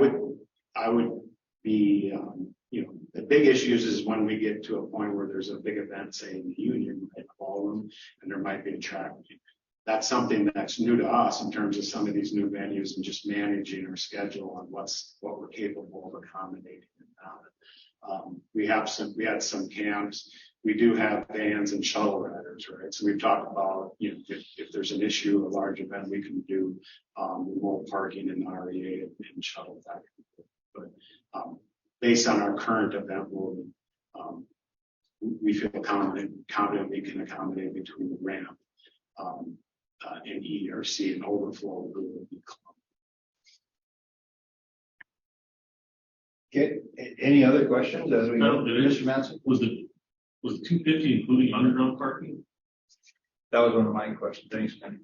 Speaker 7: would be, the big issues is when we get to a point where there's a big event, say in the Union, like a ballroom, and there might be a track. That's something that's new to us in terms of some of these new venues and just managing our schedule and what we're capable of accommodating. We had some camps. We do have vans and shuttle riders, right? So we've talked about, if there's an issue, a large event, we can do remote parking in the REA and shuttle back. But based on our current event load, we feel confident we can accommodate between the ramp and ERC and overflow.
Speaker 3: Okay, any other questions as we go?
Speaker 11: No, there is.
Speaker 3: Mr. Manson?
Speaker 11: Was the 250 including underground parking?
Speaker 3: That was one of my questions. Thanks, man.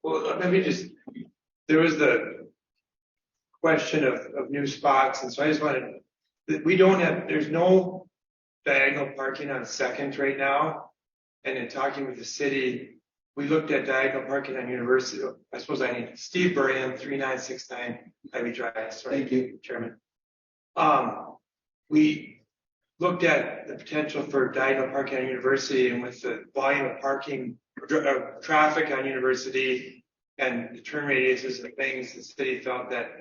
Speaker 12: Well, let me just, there was the question of new spots, and so I just wanted, there's no diagonal parking on Second right now. And in talking with the city, we looked at diagonal parking on University. I suppose I need Steve Burham, 3969 Ivy Drive. Sorry,
Speaker 3: Thank you,
Speaker 12: Chairman. We looked at the potential for diagonal parking on University, and with the volume of parking, traffic on University and the turn radiuses and things, the city felt that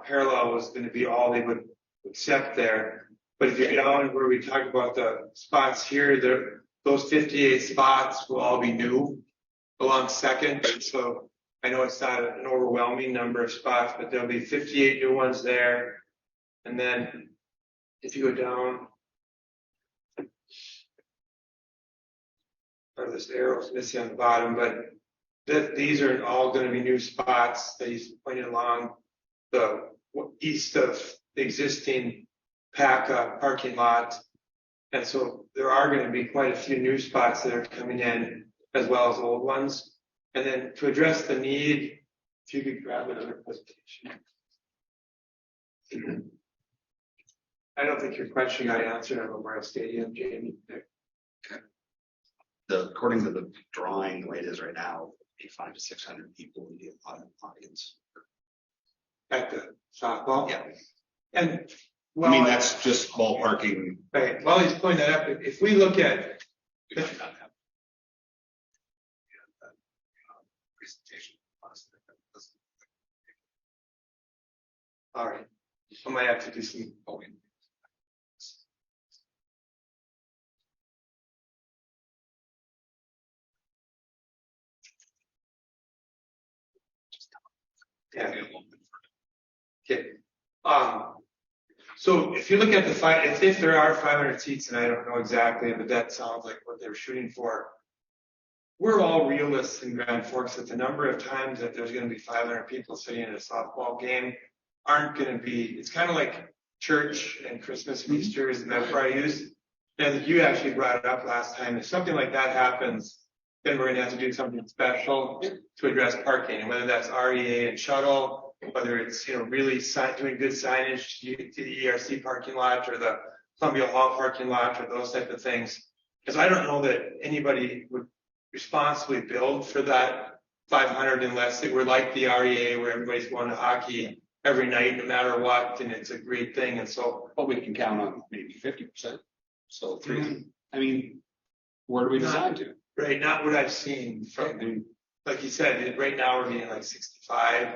Speaker 12: parallel was going to be all they would accept there. But if you get down where we talk about the spots here, those 58 spots will all be new along Second. So I know it's not an overwhelming number of spots, but there'll be 58 new ones there. And then if you go down, or this arrow is missing on the bottom, but these are all going to be new spots that he's pointed along the east of the existing PACA parking lot. And so there are going to be quite a few new spots that are coming in, as well as old ones. And then to address the need, if you could grab another presentation. I don't think your question got answered on Memorial Stadium, Jamie.
Speaker 7: According to the drawing, the way it is right now, 500 to 600 people in the audience.
Speaker 12: At the softball?
Speaker 7: Yeah.
Speaker 12: And,
Speaker 7: I mean, that's just ballparking.
Speaker 12: right, while he's pulling that up, if we look at,
Speaker 7: We might not have. Presentation.
Speaker 12: all right, I might have to do some polling. Yeah. Okay. So if you look at the if there are 500 seats, and I don't know exactly, but that sounds like what they're shooting for. We're all realists in Grand Forks that the number of times that there's going to be 500 people sitting in a softball game aren't going to be. It's kind of like church and Christmas and Easter is the metaphor I use. And you actually brought it up last time. If something like that happens, then we're going to have to do something special to address parking, and whether that's REA and shuttle, whether it's really doing good signage to the ERC parking lot or the Columbia Hall parking lot or those type of things. Because I don't know that anybody would responsibly build for that 500 unless they were like the REA where everybody's going to hockey every night no matter what, and it's a great thing. And so,
Speaker 6: But we can count on maybe 50%. So 3. I mean, where do we decide to?
Speaker 12: right, not what I've seen from, like you said, right now we're getting like 65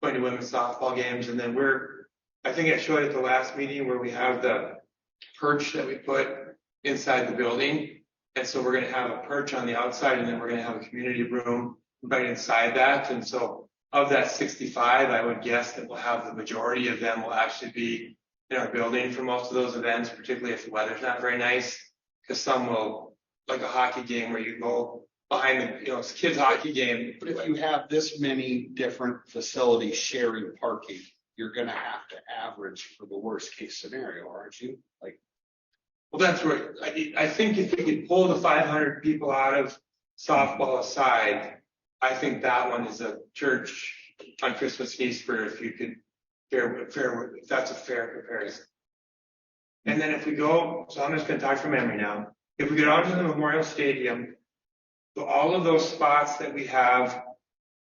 Speaker 12: going to women's softball games. And then I think I showed at the last meeting where we have the perch that we put inside the building. And so we're going to have a perch on the outside, and then we're going to have a community room right inside that. And so of that 65, I would guess that we'll have the majority of them will actually be in our building for most of those events, particularly if the weather's not very nice, because some will, like a hockey game where you go behind the, it's a kids hockey game.
Speaker 6: But if you have this many different facilities sharing parking, you're going to have to average for the worst case scenario, aren't you? Like,
Speaker 12: well, that's where I think if we could pull the 500 people out of softball aside, I think that one is a church on Christmas and Easter. If you could if that's a fair comparison. And then if we go, so I'm just going to talk from memory now. If we get out to the Memorial Stadium, so all of those spots that we have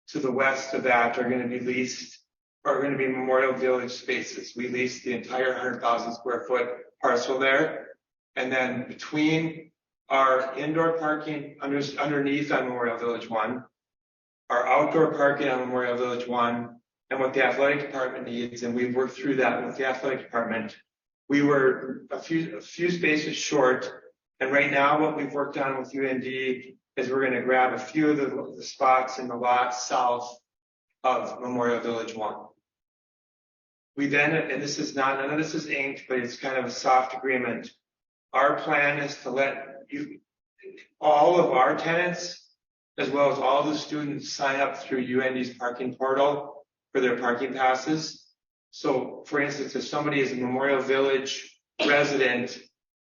Speaker 12: to the west of that are going to be leased, are going to be Memorial Village spaces. We lease the entire 100,000 square foot parcel there. And then between our indoor parking underneath on Memorial Village 1, our outdoor parking on Memorial Village 1, and what the athletic department needs, and we've worked through that with the athletic department. We were a few spaces short, and right now what we've worked on with UND is we're going to grab a few of the spots in the lot south of Memorial Village 1. We then, and this is not, none of this is inked, but it's kind of a soft agreement. Our plan is to let all of our tenants, as well as all the students, sign up through UND's parking portal for their parking passes. So, for instance, if somebody is a Memorial Village resident,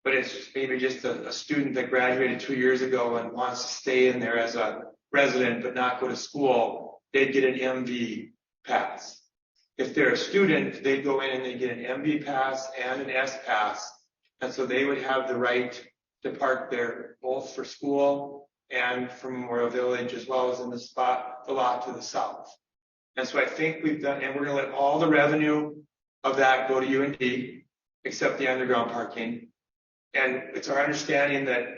Speaker 12: but it's maybe just a student that graduated 2 years ago and wants to stay in there as a resident but not go to school, they'd get an MV pass. If they're a student, they'd go in and they get an MV pass and an S pass. And so they would have the right to park there both for school and for Memorial Village, as well as in the lot to the south. And so I think we've done, and we're going to let all the revenue of that go to UND, except the underground parking. And it's our understanding that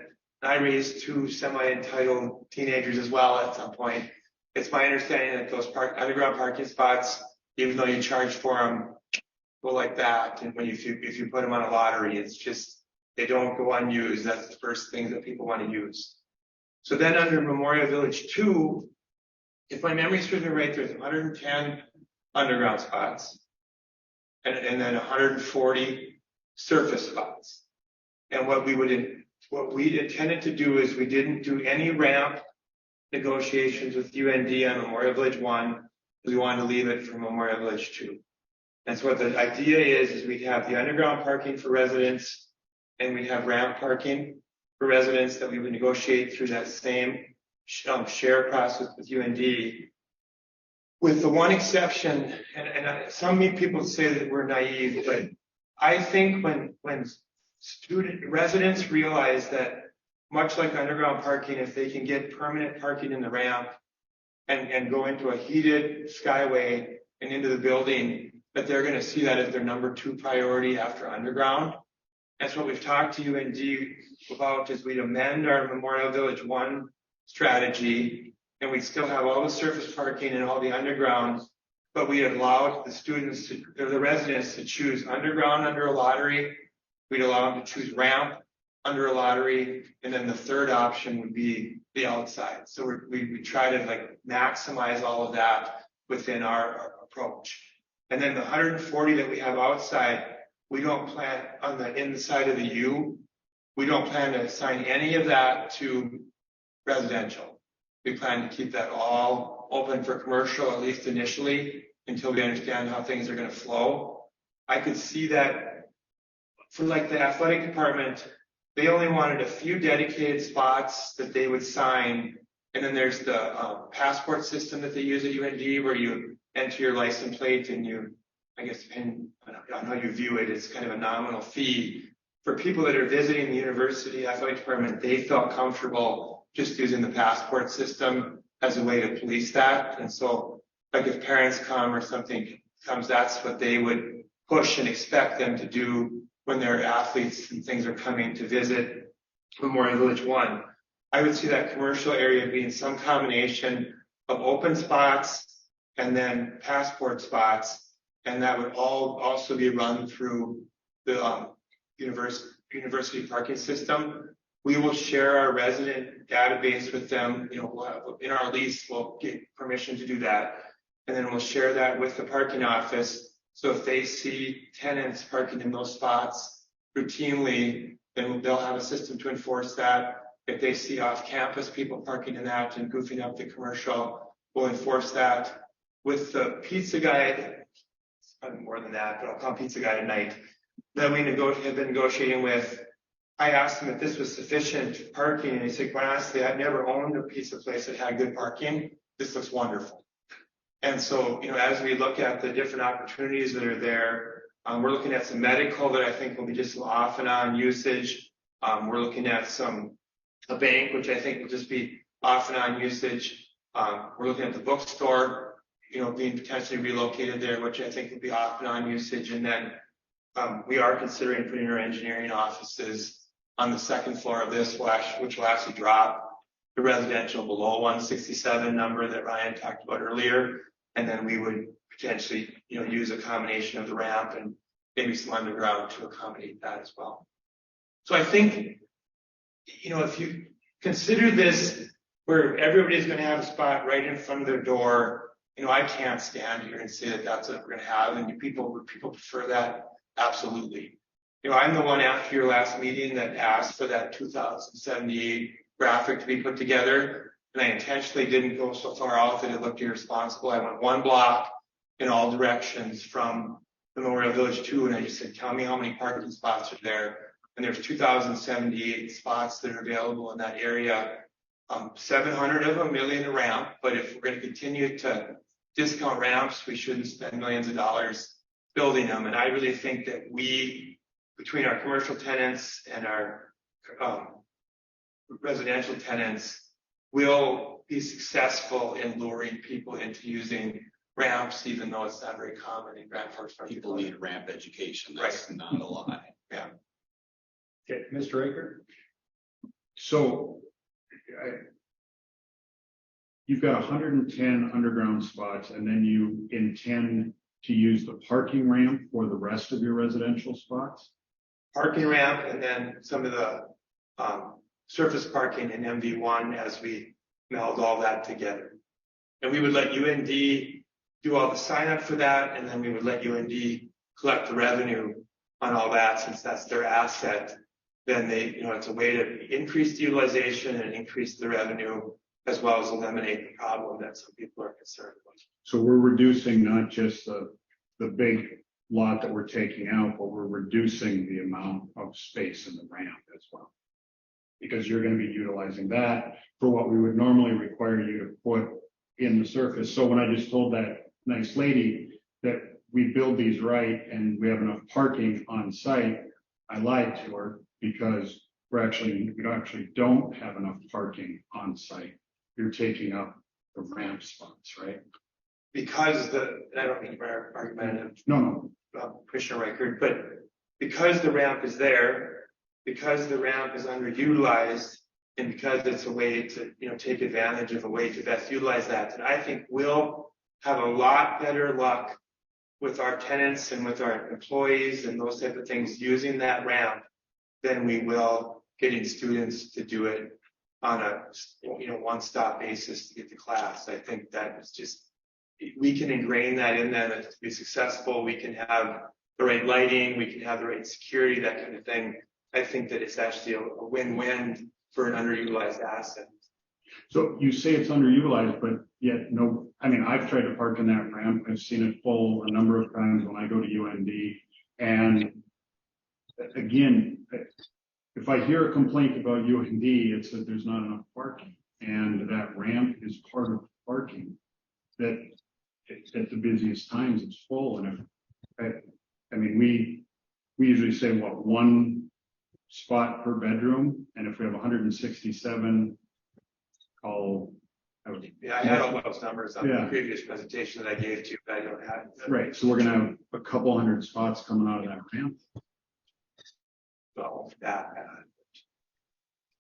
Speaker 12: I raised 2 semi-entitled teenagers as well at some point. It's my understanding that those underground parking spots, even though you charge for them, go like that. And when if you put them on a lottery, it's just, they don't go unused. That's the first thing that people want to use. So then under Memorial Village 2, if my memory serves me right, there's 110 underground spots and then 140 surface spots. And what we intended to do is we didn't do any ramp negotiations with UND on Memorial Village 1. We wanted to leave it for Memorial Village 2. And so what the idea is we'd have the underground parking for residents and we'd have ramp parking for residents that we would negotiate through that same share across with UND. With the one exception, and some people say that we're naive, but I think when student residents realize that, much like underground parking, if they can get permanent parking in the ramp and go into a heated skyway and into the building, that they're going to see that as their number 2 priority after underground. That's what we've talked to UND about, is we'd amend our Memorial Village 1 strategy, and we'd still have all the surface parking and all the underground, but we allowed the students or the residents to choose underground under a lottery. We'd allow them to choose ramp under a lottery, and then the third option would be the outside. So we try to like maximize all of that within our approach. And then the 140 that we have outside, we don't plan on the inside of the U. We don't plan to assign any of that to residential. We plan to keep that all open for commercial, at least initially, until we understand how things are going to flow. I could see that for like the athletic department, they only wanted a few dedicated spots that they would sign. And then there's the passport system that they use at UND, where you enter your license plate and you, I guess, depending on how you view it, it's kind of a nominal fee. For people that are visiting the university athletic department, they felt comfortable just using the passport system as a way to police that. And so, like if parents come or something comes, that's what they would push and expect them to do when their athletes and things are coming to visit Memorial Village 1. I would see that commercial area being some combination of open spots and then passport spots, and that would all also be run through the university parking system. We will share our resident database with them. You know, in our lease, we'll get permission to do that. And then we'll share that with the parking office. So if they see tenants parking in those spots routinely, then they'll have a system to enforce that. If they see off-campus people parking in that and goofing up the commercial, we'll enforce that. With the pizza guy, it's probably more than that, but I'll call pizza guy tonight, that we have been negotiating with. I asked him if this was sufficient parking, and he said, quite honestly, I've never owned a pizza place that had good parking. This looks wonderful. And so, you know, as we look at the different opportunities that are there, we're looking at some medical that I think will be just off and on usage. We're looking at a bank, which I think will just be off and on usage. We're looking at the bookstore, you know, being potentially relocated there, which I think will be off and on usage. And then we are considering putting our engineering offices on the second floor of this, which will actually drop the residential below 167 number that Ryan talked about earlier. And then we would potentially, you know, use a combination of the ramp and maybe some underground to accommodate that as well. So I think, you know, if you consider this where everybody's going to have a spot right in front of their door, you know, I can't stand here and say that that's what we're going to have. And people prefer that? Absolutely. You know, I'm the one after your last meeting that asked for that 2078 graphic to be put together. And I intentionally didn't go so far out that it looked irresponsible. I went one block in all directions from the Memorial Village 2, and I just said, tell me how many parking spots are there. And there's 2,078 spots that are available in that area. 700 of them merely in the ramp. But if we're going to continue to discount ramps, we shouldn't spend millions of dollars building them. And I really think that we, between our commercial tenants and our residential tenants, will be successful in luring people into using ramps, even though it's not very common in Grand Forks.
Speaker 6: People need ramp education. That's
Speaker 12: Right.
Speaker 6: not a lie.
Speaker 12: Yeah.
Speaker 3: Okay, Mr. Aker?
Speaker 5: So you've got 110 underground spots, and then you intend to use the parking ramp for the rest of your residential spots?
Speaker 12: Parking ramp, and then some of the surface parking in MV1 as we meld all that together. And we would let UND do all the sign up for that, and then we would let UND collect the revenue on all that. Since that's their asset, then they, you know, it's a way to increase the utilization and increase the revenue, as well as eliminate the problem that some people are concerned about.
Speaker 5: So we're reducing not just the big lot that we're taking out, but we're reducing the amount of space in the ramp as well. because you're gonna be utilizing that for what we would normally require you to put in the surface. So when I just told that nice lady that we build these right and we have enough parking on site, I lied to her because we actually don't have enough parking on site. You're taking up the ramp spots, right?
Speaker 12: Because and I don't mean to be argumentative,
Speaker 5: No,
Speaker 12: Commissioner Reichert, but because the ramp is there, because the ramp is underutilized, and because it's a way to, take advantage of a way to best utilize that, and I think we'll have a lot better luck with our tenants and with our employees and those type of things using that ramp than we will getting students to do it on a, one-stop basis to get to class. I think that is just, we can ingrain that in them to be successful. We can have the right lighting, we can have the right security, that kind of thing. I think that it's actually a win-win for an underutilized asset.
Speaker 5: So you say it's underutilized, but yet no, I mean, I've tried to park in that ramp. I've seen it full a number of times when I go to UND. And again, if I hear a complaint about UND, it's that there's not enough parking. And that ramp is part of parking that at the busiest times it's full. And I mean, we usually say what, one spot per bedroom. And if we have 167,
Speaker 12: Yeah, I had all those numbers on the previous presentation that I gave to you, but I don't have them.
Speaker 5: Right, so we're gonna have a couple hundred spots coming out of that ramp.
Speaker 12: Well,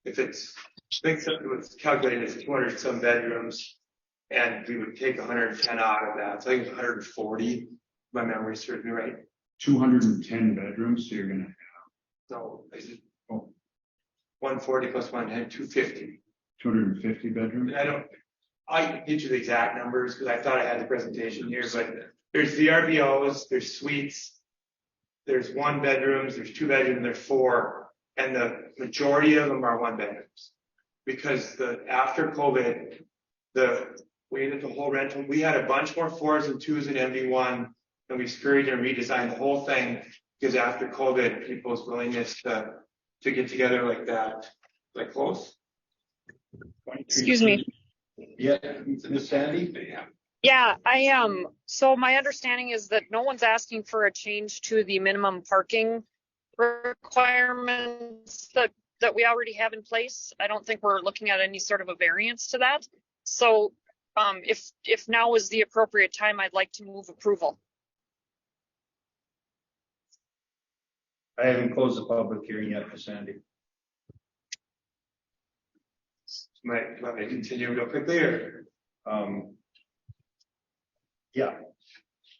Speaker 12: if it's, I think something was calculated as 200 some bedrooms, and we would take 110 out of that. So I think it's 140. My memory serves me right.
Speaker 5: 210 bedrooms, so you're gonna have.
Speaker 12: So I said, 140 plus 110, 250.
Speaker 5: 250 bedrooms.
Speaker 12: And I can get you the exact numbers because I thought I had the presentation here, but there's VRBOs, there's suites, there's one bedrooms, there's two bedrooms, there's four, and the majority of them are one bedrooms. Because after COVID, the way that the whole rental, we had a bunch more fours and twos in MD1, and we scurried and redesigned the whole thing because after COVID, people's willingness to get together like that, like close.
Speaker 8: Excuse me.
Speaker 3: Yeah, Ms. Sandy?
Speaker 8: Yeah, so my understanding is that no one's asking for a change to the minimum parking requirements that we already have in place. I don't think we're looking at any sort of a variance to that. So if now is the appropriate time, I'd like to move approval.
Speaker 3: I haven't closed the public hearing yet, Ms. Sandy.
Speaker 12: You want me to continue real quickly or?
Speaker 3: Yeah.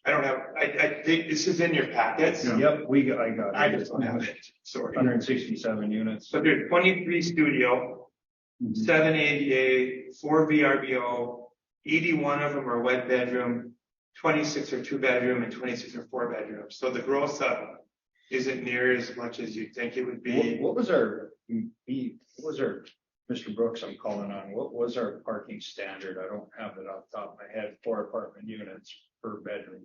Speaker 12: I don't have, I think this is in your packets.
Speaker 3: Yep, I got it.
Speaker 12: I just don't have it. Sorry.
Speaker 3: 167 units.
Speaker 12: So there's 23 studio, 7 ADA, 4 VRBO, 81 of them are one bedroom, 26 are two bedroom, and 26 are four bedrooms. So the gross up isn't near as much as you think it would be.
Speaker 3: What was our, Mr. Brooks, I'm calling on, what was our parking standard? I don't have it off the top of my head, 4 apartment units per bedroom.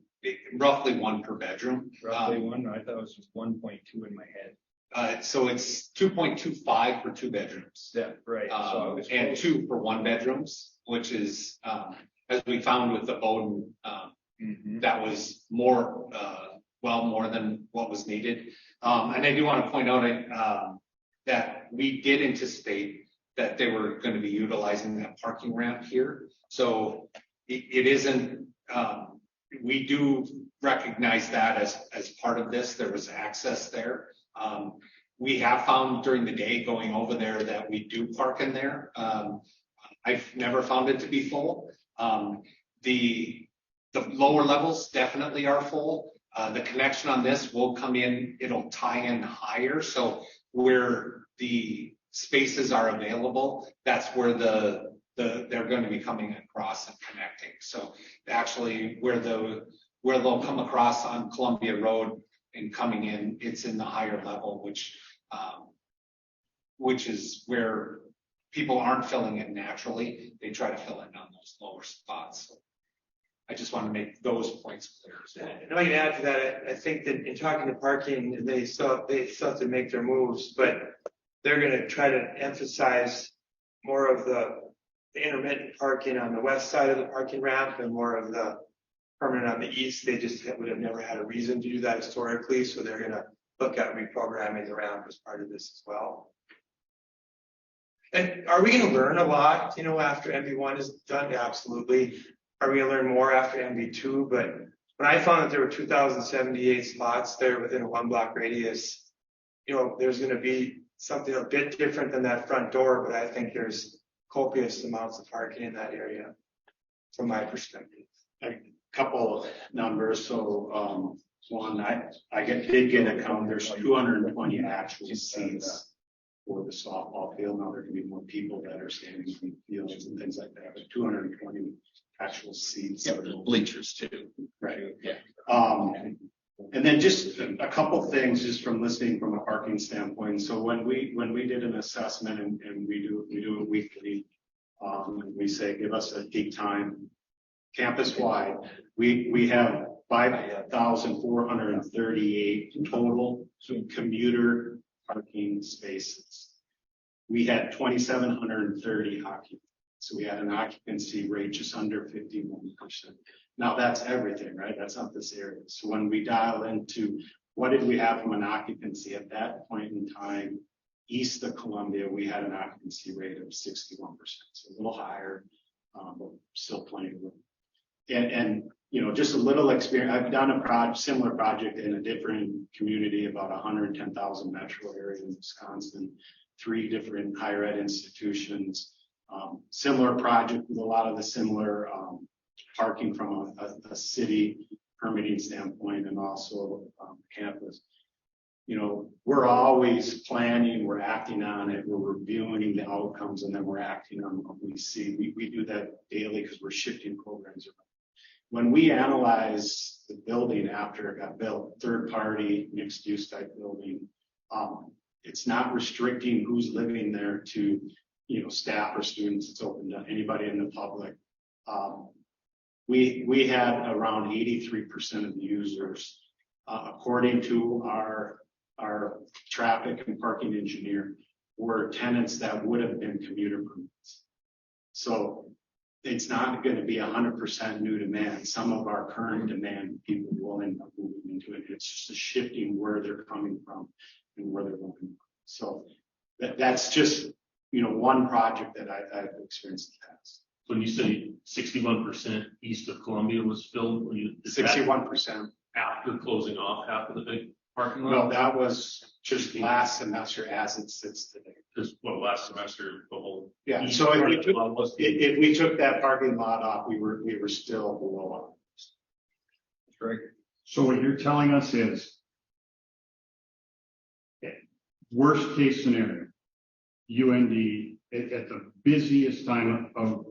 Speaker 2: Roughly one per bedroom.
Speaker 3: Roughly one, I thought it was 1.2 in my head.
Speaker 2: So it's 2.25 for two bedrooms.
Speaker 3: Yeah, right. So
Speaker 2: and 2 for one bedrooms, which is, as we found with the Bowden, that was more, more than what was needed. And I do want to point out that we did anticipate that they were going to be utilizing that parking ramp here. So it isn't, we do recognize that as part of this. There was access there. We have found during the day going over there that we do park in there. I've never found it to be full. The lower levels definitely are full. The connection on this will come in, it'll tie in higher. So where the spaces are available, that's where they're going to be coming across and connecting. So actually where they'll come across on Columbia Road and coming in, it's in the higher level, which is where people aren't filling it naturally. They try to fill it on those lower spots. So I just want to make those points clear.
Speaker 12: And I can add to that, I think that in talking to parking, they still have to make their moves, but they're gonna try to emphasize more of the intermittent parking on the west side of the parking ramp and more of the permanent on the east. They just would have never had a reason to do that historically, so they're gonna look at reprogramming the ramp as part of this as well. And are we gonna learn a lot, after MV1 is done? Absolutely. Are we gonna learn more after MV2? But when I found that there were 2,078 spots there within a 1 block radius, there's gonna be something a bit different than that front door, but I think there's copious amounts of parking in that area, from my perspective.
Speaker 7: A couple numbers. So, one, did get a count. There's 220 actual seats for the softball field. Now there can be more people that are standing in the fields and things like that, but 220 actual seats.
Speaker 6: Yeah, there's bleachers too.
Speaker 7: Right.
Speaker 6: Yeah.
Speaker 7: And then just a couple things just from listening from a parking standpoint. So when we did an assessment and we do it weekly, we say, give us a peak time campus wide. We have 5,438 total commuter parking spaces. We had 2,730 occupants. So we had an occupancy rate just under 51%. Now that's everything, right? That's not this area. So when we dial into what did we have from an occupancy at that point in time, east of Columbia, we had an occupancy rate of 61%. So a little higher, but still plenty of room. And just a little experience. I've done a similar project in a different community, about 110,000 metro area in Wisconsin, 3 different higher ed institutions. Similar project with a lot of the similar parking from a city permitting standpoint and also campus. We're always planning, we're acting on it, we're reviewing the outcomes, and then we're acting on what we see. We do that daily because we're shifting programs around. When we analyze the building after it got built, third party mixed use type building, it's not restricting who's living there to staff or students. It's open to anybody in the public. We had around 83% of the users, according to our traffic and parking engineer, were tenants that would have been commuter permits. So it's not going to be 100% new demand. Some of our current demand people will end up moving into it. It's just a shifting where they're coming from and where they're going. So that's just one project that I've experienced in the past.
Speaker 11: When you say 61% east of Columbia was filled, is that
Speaker 7: 61%.
Speaker 11: after closing off half of the big parking lot?
Speaker 7: No, that was just last semester as it sits today.
Speaker 11: Because last semester the whole
Speaker 7: Yeah.
Speaker 11: east
Speaker 7: So
Speaker 11: parking lot was
Speaker 7: if we took that parking lot off, we were still below.
Speaker 3: That's right.
Speaker 5: So what you're telling us is, worst case scenario, UND at the busiest time of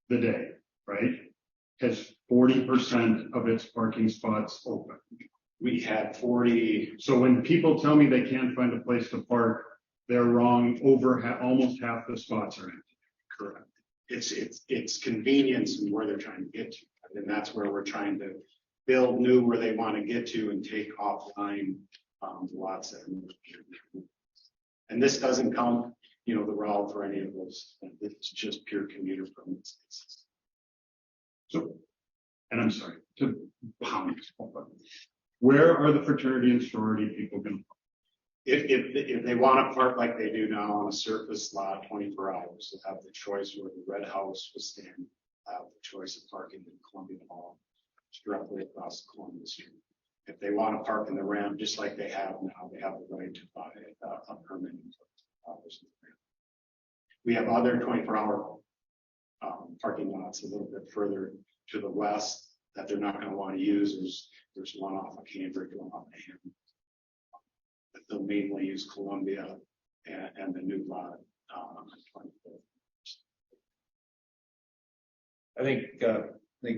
Speaker 5: the day, right, has 40% of its parking spots open.
Speaker 7: We had 40.
Speaker 5: So when people tell me they can't find a place to park, they're wrong. Almost half the spots are empty.
Speaker 7: Correct. It's convenience and where they're trying to get to. And that's where we're trying to build new where they want to get to and take offline lots that are. And this doesn't count, the route for any of those. It's just pure commuter permits.
Speaker 5: So, and I'm sorry to pound this, but where are the fraternity and sorority people going to park?
Speaker 7: If they want to park like they do now on a surface lot 24 hours, they have the choice where the Red House was standing, have the choice of parking in Columbia Hall, directly across Columbia Street. If they want to park in the ramp, just like they have now, they have the right to buy a permit. We have other 24-hour parking lots a little bit further to the west that they're not going to want to use. There's one off of Cambridge, one off of Hammond. But they'll mainly use Columbia and the new lot on 24th.
Speaker 3: I think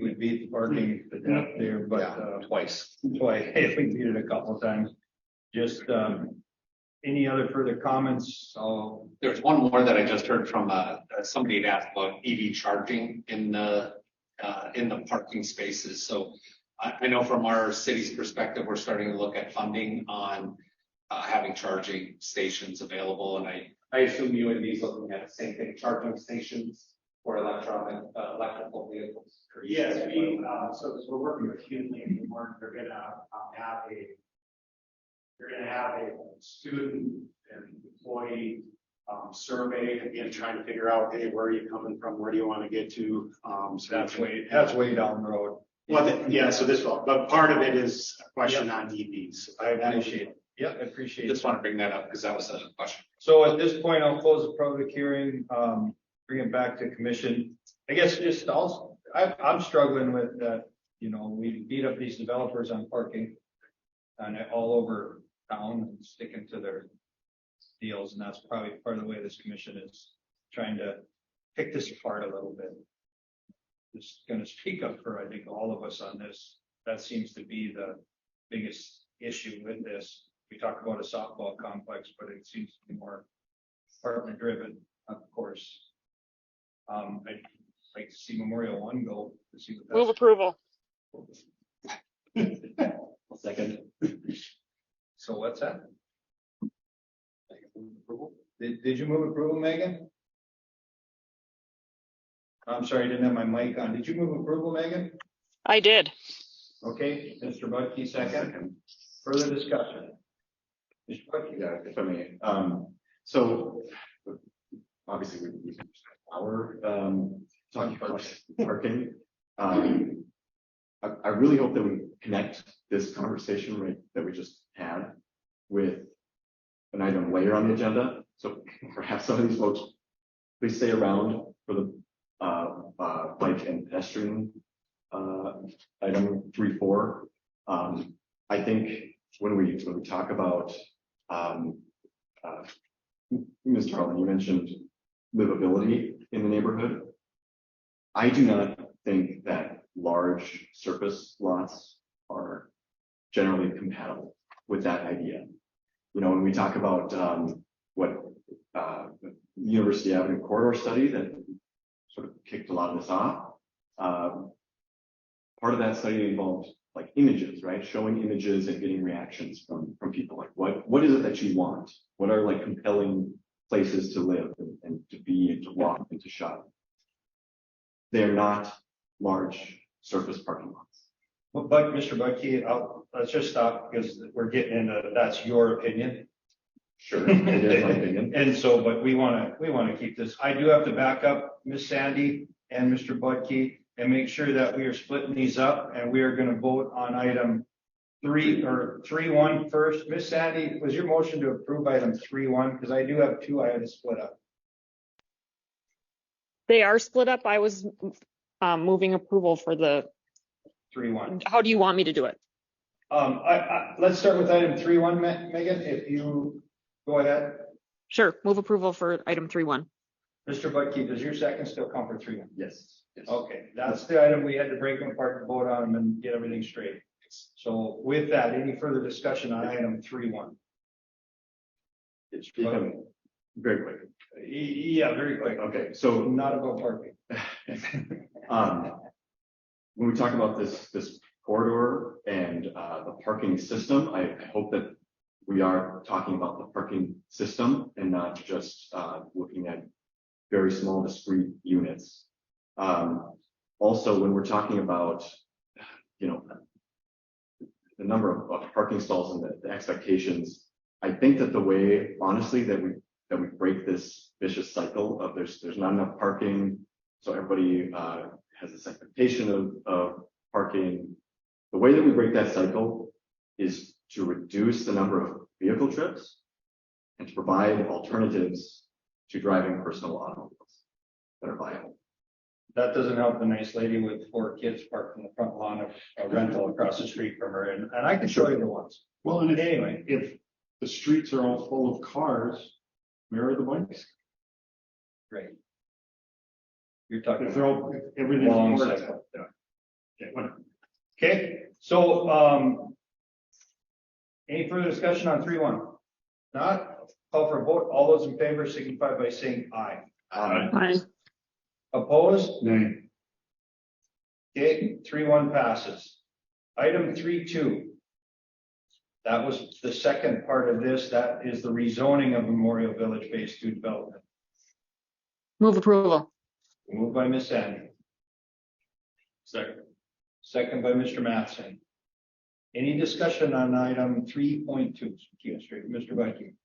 Speaker 3: we beat the parking to death there, but
Speaker 6: Twice.
Speaker 3: I think we beat it a couple of times. Just any other further comments?
Speaker 2: There's one more that I just heard from somebody had asked about EV charging in the parking spaces. So I know from our city's perspective, we're starting to look at funding on having charging stations available, and I assume UND is looking at the same thing, charging stations for electrical vehicles.
Speaker 7: Yes, so we're working with Hughley and Warren, they're gonna have a student and employee survey, again, trying to figure out, hey, where are you coming from? Where do you want to get to? So
Speaker 3: That's way down the road.
Speaker 7: Well, yeah, so but part of it is a question on EVs.
Speaker 3: I appreciate it. Yeah, I appreciate it.
Speaker 2: Just want to bring that up because that was a question.
Speaker 3: So at this point, I'll close the public hearing, bring it back to commission. I guess just also, I'm struggling with that, we beat up these developers on parking and all over town and sticking to their deals. And that's probably part of the way this commission is trying to pick this apart a little bit. Just going to speak up for, I think, all of us on this. That seems to be the biggest issue with this. We talk about a softball complex, but it seems to be more apartment driven, of course. I'd like to see Memorial One go to see what that's.
Speaker 8: Move approval.
Speaker 1: Second.
Speaker 3: So what's that? Did you move approval, Megan? I'm sorry, I didn't have my mic on. Did you move approval, Megan?
Speaker 8: I did.
Speaker 3: Okay, Mr. Budke, second. Further discussion? Mr. Budke?
Speaker 1: Yeah, if I may. So obviously we our talking about parking. I really hope that we connect this conversation right that we just had with an item later on the agenda. So perhaps some of these folks, please stay around for the bike and pedestrian item 3.4. I think when we talk about Ms. Harlan, you mentioned livability in the neighborhood. I do not think that large surface lots are generally compatible with that idea. When we talk about what University Avenue corridor study that sort of kicked a lot of this off, part of that study involved like images, right? Showing images and getting reactions from people. Like what is it that you want? What are like compelling places to live and to be and to walk and to shop? They're not large surface parking lots.
Speaker 3: But Mr. Budke, let's just stop because we're getting into that's your opinion.
Speaker 1: Sure, it is my opinion.
Speaker 3: And so, but we want to keep this. I do have to back up Miss Sandy and Mr. Budke and make sure that we are splitting these up, and we are going to vote on item 3.1 first. Miss Sandy, was your motion to approve item 3.1? Because I do have two items split up.
Speaker 8: They are split up. I was moving approval for the
Speaker 3: 3.1.
Speaker 8: How do you want me to do it?
Speaker 3: Let's start with item 3.1, Megan, if you go ahead.
Speaker 8: Sure. Move approval for item 3.1.
Speaker 3: Mr. Budke, does your second still come for 3.1?
Speaker 1: Yes.
Speaker 3: Okay, that's the item we had to break them apart to vote on and get everything straight. So with that, any further discussion on item 3.1?
Speaker 1: Very quick.
Speaker 3: Yeah, very quick.
Speaker 1: Okay, so
Speaker 3: Not about parking.
Speaker 1: when we talk about this corridor and the parking system, I hope that we are talking about the parking system and not just looking at very small discrete units. Also, when we're talking about the number of parking stalls and the expectations, I think that the way, honestly, that we break this vicious cycle of there's not enough parking, so everybody has this expectation of parking. The way that we break that cycle is to reduce the number of vehicle trips and to provide alternatives to driving personal automobiles that are viable.
Speaker 3: That doesn't help the nice lady with 4 kids parked in the front lawn of a rental across the street from her, and I can show you the ones.
Speaker 5: Well, and
Speaker 3: Anyway,
Speaker 5: if the streets are all full of cars, where are the bikes?
Speaker 3: great. You're talking.
Speaker 5: If they're all, if everything's
Speaker 3: Long
Speaker 5: more-
Speaker 3: cycle.
Speaker 5: Yeah. Okay, whatever.
Speaker 3: Okay, so any further discussion on 3.1? Not, call for a vote. All those in favor signify by saying aye.
Speaker 8: Aye.
Speaker 3: Opposed?
Speaker 5: Nay.
Speaker 3: Okay, 3.1 passes. Item 3.2. That was the second part of this. That is the rezoning of Memorial Village Phase 2 development.
Speaker 13: Move approval.
Speaker 3: Moved by Ms. Sandra.
Speaker 11: Second.
Speaker 3: Second by Mr. Matheson. Any discussion on item 3.2? Keep it straight. Mr. Viking.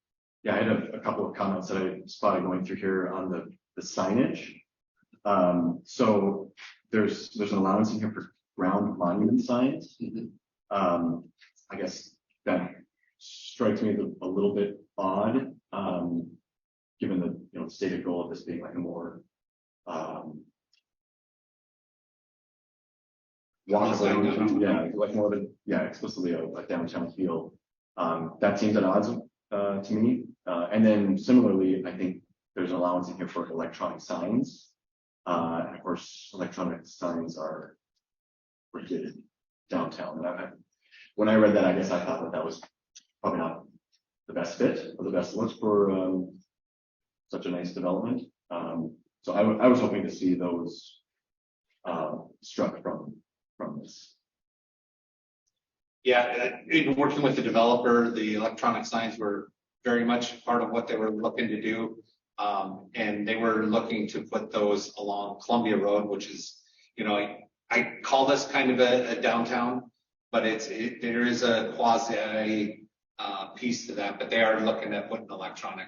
Speaker 1: Yeah, I had a couple of comments that I spotted going through here on the signage. So there's an allowance in here for ground monument signs. I guess that strikes me as a little bit odd, given the stated goal of this being like a more walkable, like more of explicitly a downtown feel. That seems at odds to me. And then similarly, I think there's an allowance in here for electronic signs. And of course, electronic signs are prohibited downtown. And when I read that, I guess I thought that was probably not the best fit or the best look for such a nice development. So I was hoping to see those struck from this.
Speaker 2: Yeah, in working with the developer, the electronic signs were very much part of what they were looking to do. And they were looking to put those along Columbia Road, which is, I call this kind of a downtown, but there is a quasi piece to that, but they are looking at putting electronic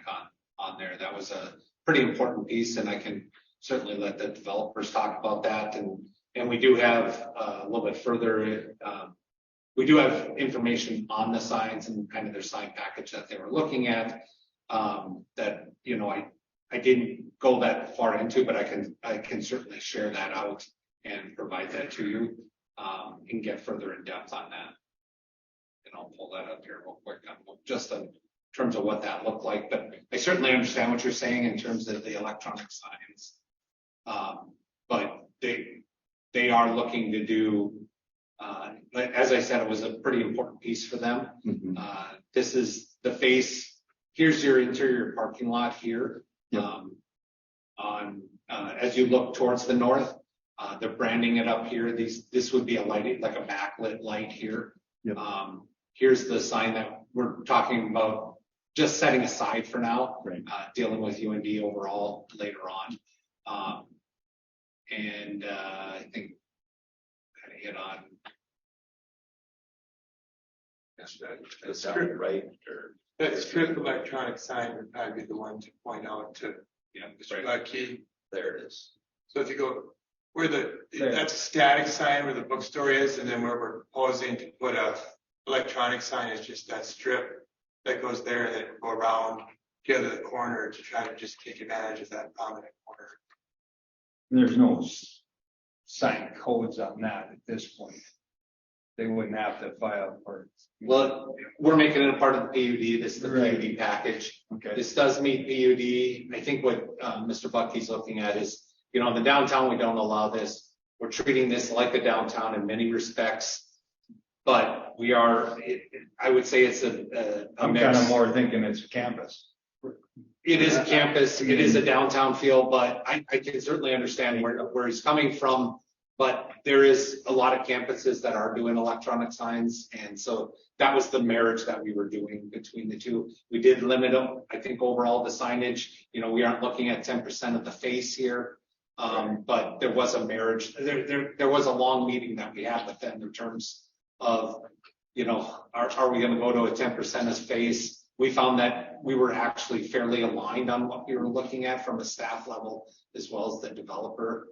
Speaker 2: on there. That was a pretty important piece, and I can certainly let the developers talk about that. And we do have a little bit further, we do have information on the signs and kind of their sign package that they were looking at, that, I didn't go that far into, but I can certainly share that out and provide that to you, and get further in depth on that. And I'll pull that up here real quick, just in terms of what that looked like. But I certainly understand what you're saying in terms of the electronic signs. But they are looking to do, as I said, it was a pretty important piece for them. This is the face. Here's your interior parking lot here. As you look towards the north, they're branding it up here. This would be a lighting, like a backlit light here. Here's the sign that we're talking about, just setting aside for now, dealing with UND overall later on. And I think kind of hit on.
Speaker 6: That's right.
Speaker 12: That strip electronic sign would probably be the one to point out to Mr. Bucky.
Speaker 6: There it is.
Speaker 12: So if you go where that's a static sign where the bookstore is, and then where we're proposing to put a electronic sign is just that strip that goes there and then go around together the corner to try to just take advantage of that prominent corner.
Speaker 3: There's no sign codes on that at this point. They wouldn't have to file for.
Speaker 2: Well, we're making it a part of the PUD. This is the PUD package.
Speaker 3: Okay.
Speaker 2: This does meet PUD. I think what Mr. Bucky's looking at is, in the downtown, we don't allow this. We're treating this like a downtown in many respects, but we are, I would say it's a
Speaker 3: I'm
Speaker 2: mix.
Speaker 3: kind of more thinking it's a campus.
Speaker 2: It is a campus. It is a downtown feel, but I can certainly understand where he's coming from. But there is a lot of campuses that are doing electronic signs. And so that was the marriage that we were doing between the two. We did limit them. I think overall the signage, we aren't looking at 10% of the face here. But there was a marriage. There was a long meeting that we had with them in terms of, are we going to go to a 10% as face? We found that we were actually fairly aligned on what we were looking at from a staff level, as well as the developer.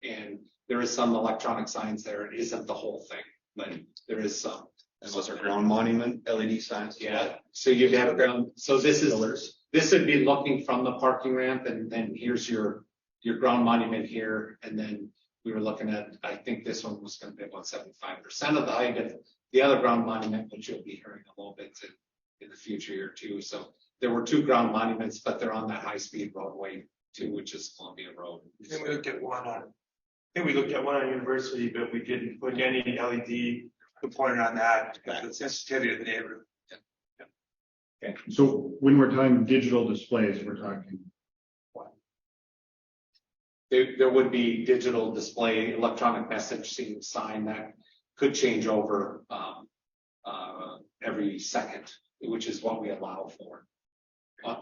Speaker 2: And there is some electronic signs there. It isn't the whole thing, but there is some.
Speaker 6: And those are ground monument LED signs.
Speaker 2: Yeah. So you'd have ground. So this would be looking from the parking ramp, and then here's your ground monument here. And then we were looking at, I think this one was going to be about 75% of the height of the other ground monument, which you'll be hearing a little bit in the future here too. So there were two ground monuments, but they're on that high-speed roadway too, which is Columbia Road.
Speaker 12: And we looked at one on University, but we didn't put any LED component on that because of the sensitivity of the neighborhood.
Speaker 5: Okay. So when we're talking digital displays, we're talking what?
Speaker 2: There would be digital display, electronic message sign that could change over every second, which is what we allow for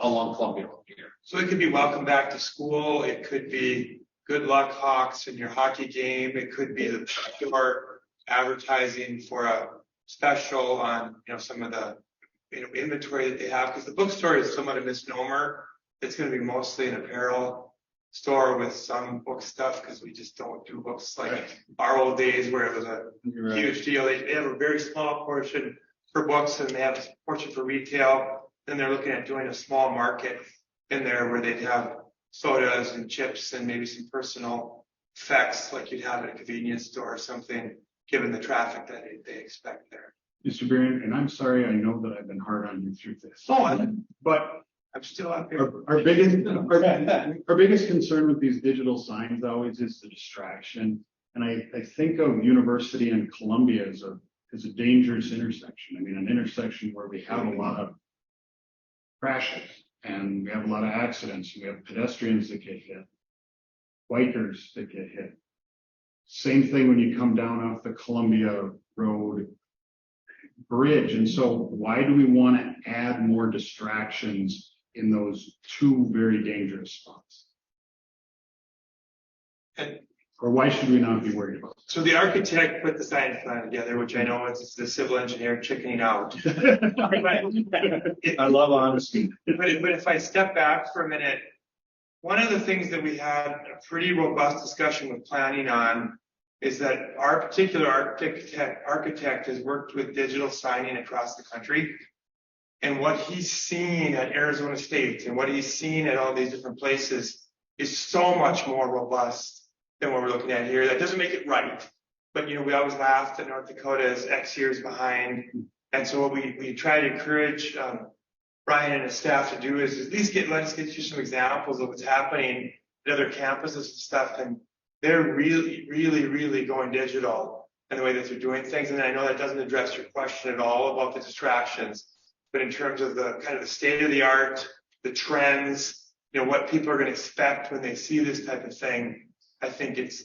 Speaker 2: along Columbia Road here.
Speaker 12: So it could be welcome back to school. It could be good luck Hawks in your hockey game. It could be the store advertising for a special on, some of the, inventory that they have. Because the bookstore is somewhat a misnomer. It's going to be mostly an apparel store with some book stuff because we just don't do books like our old days where it was a huge deal. They have a very small portion for books and they have a portion for retail. Then they're looking at doing a small market in there where they'd have sodas and chips and maybe some personal effects like you'd have at a convenience store or something, given the traffic that they expect there.
Speaker 5: Mr. Barron, and I'm sorry, I know that I've been hard on you through this. But
Speaker 12: I'm still out there.
Speaker 5: our biggest concern with these digital signs always is the distraction. And I think of University and Columbia as a dangerous intersection. I mean, an intersection where we have a lot of crashes and we have a lot of accidents. We have pedestrians that get hit, bikers that get hit. Same thing when you come down off the Columbia Road bridge. And so why do we want to add more distractions in those two very dangerous spots? Or why should we not be worried about
Speaker 12: So the architect put the science plan together, which I know is the civil engineer chickening out.
Speaker 3: I love honesty.
Speaker 12: But if I step back for a minute, one of the things that we had a pretty robust discussion with planning on is that our particular architect has worked with digital signing across the country. And what he's seen at Arizona State and what he's seen at all these different places is so much more robust than what we're looking at here. That doesn't make it right. But, we always laughed that North Dakota is X years behind. And so what we try to encourage Brian and his staff to do is at least let us get you some examples of what's happening at other campuses and stuff. And they're really, really, really going digital in the way that they're doing things. And I know that doesn't address your question at all about the distractions, but in terms of the kind of the state of the art, the trends, what people are going to expect when they see this type of thing, I think it's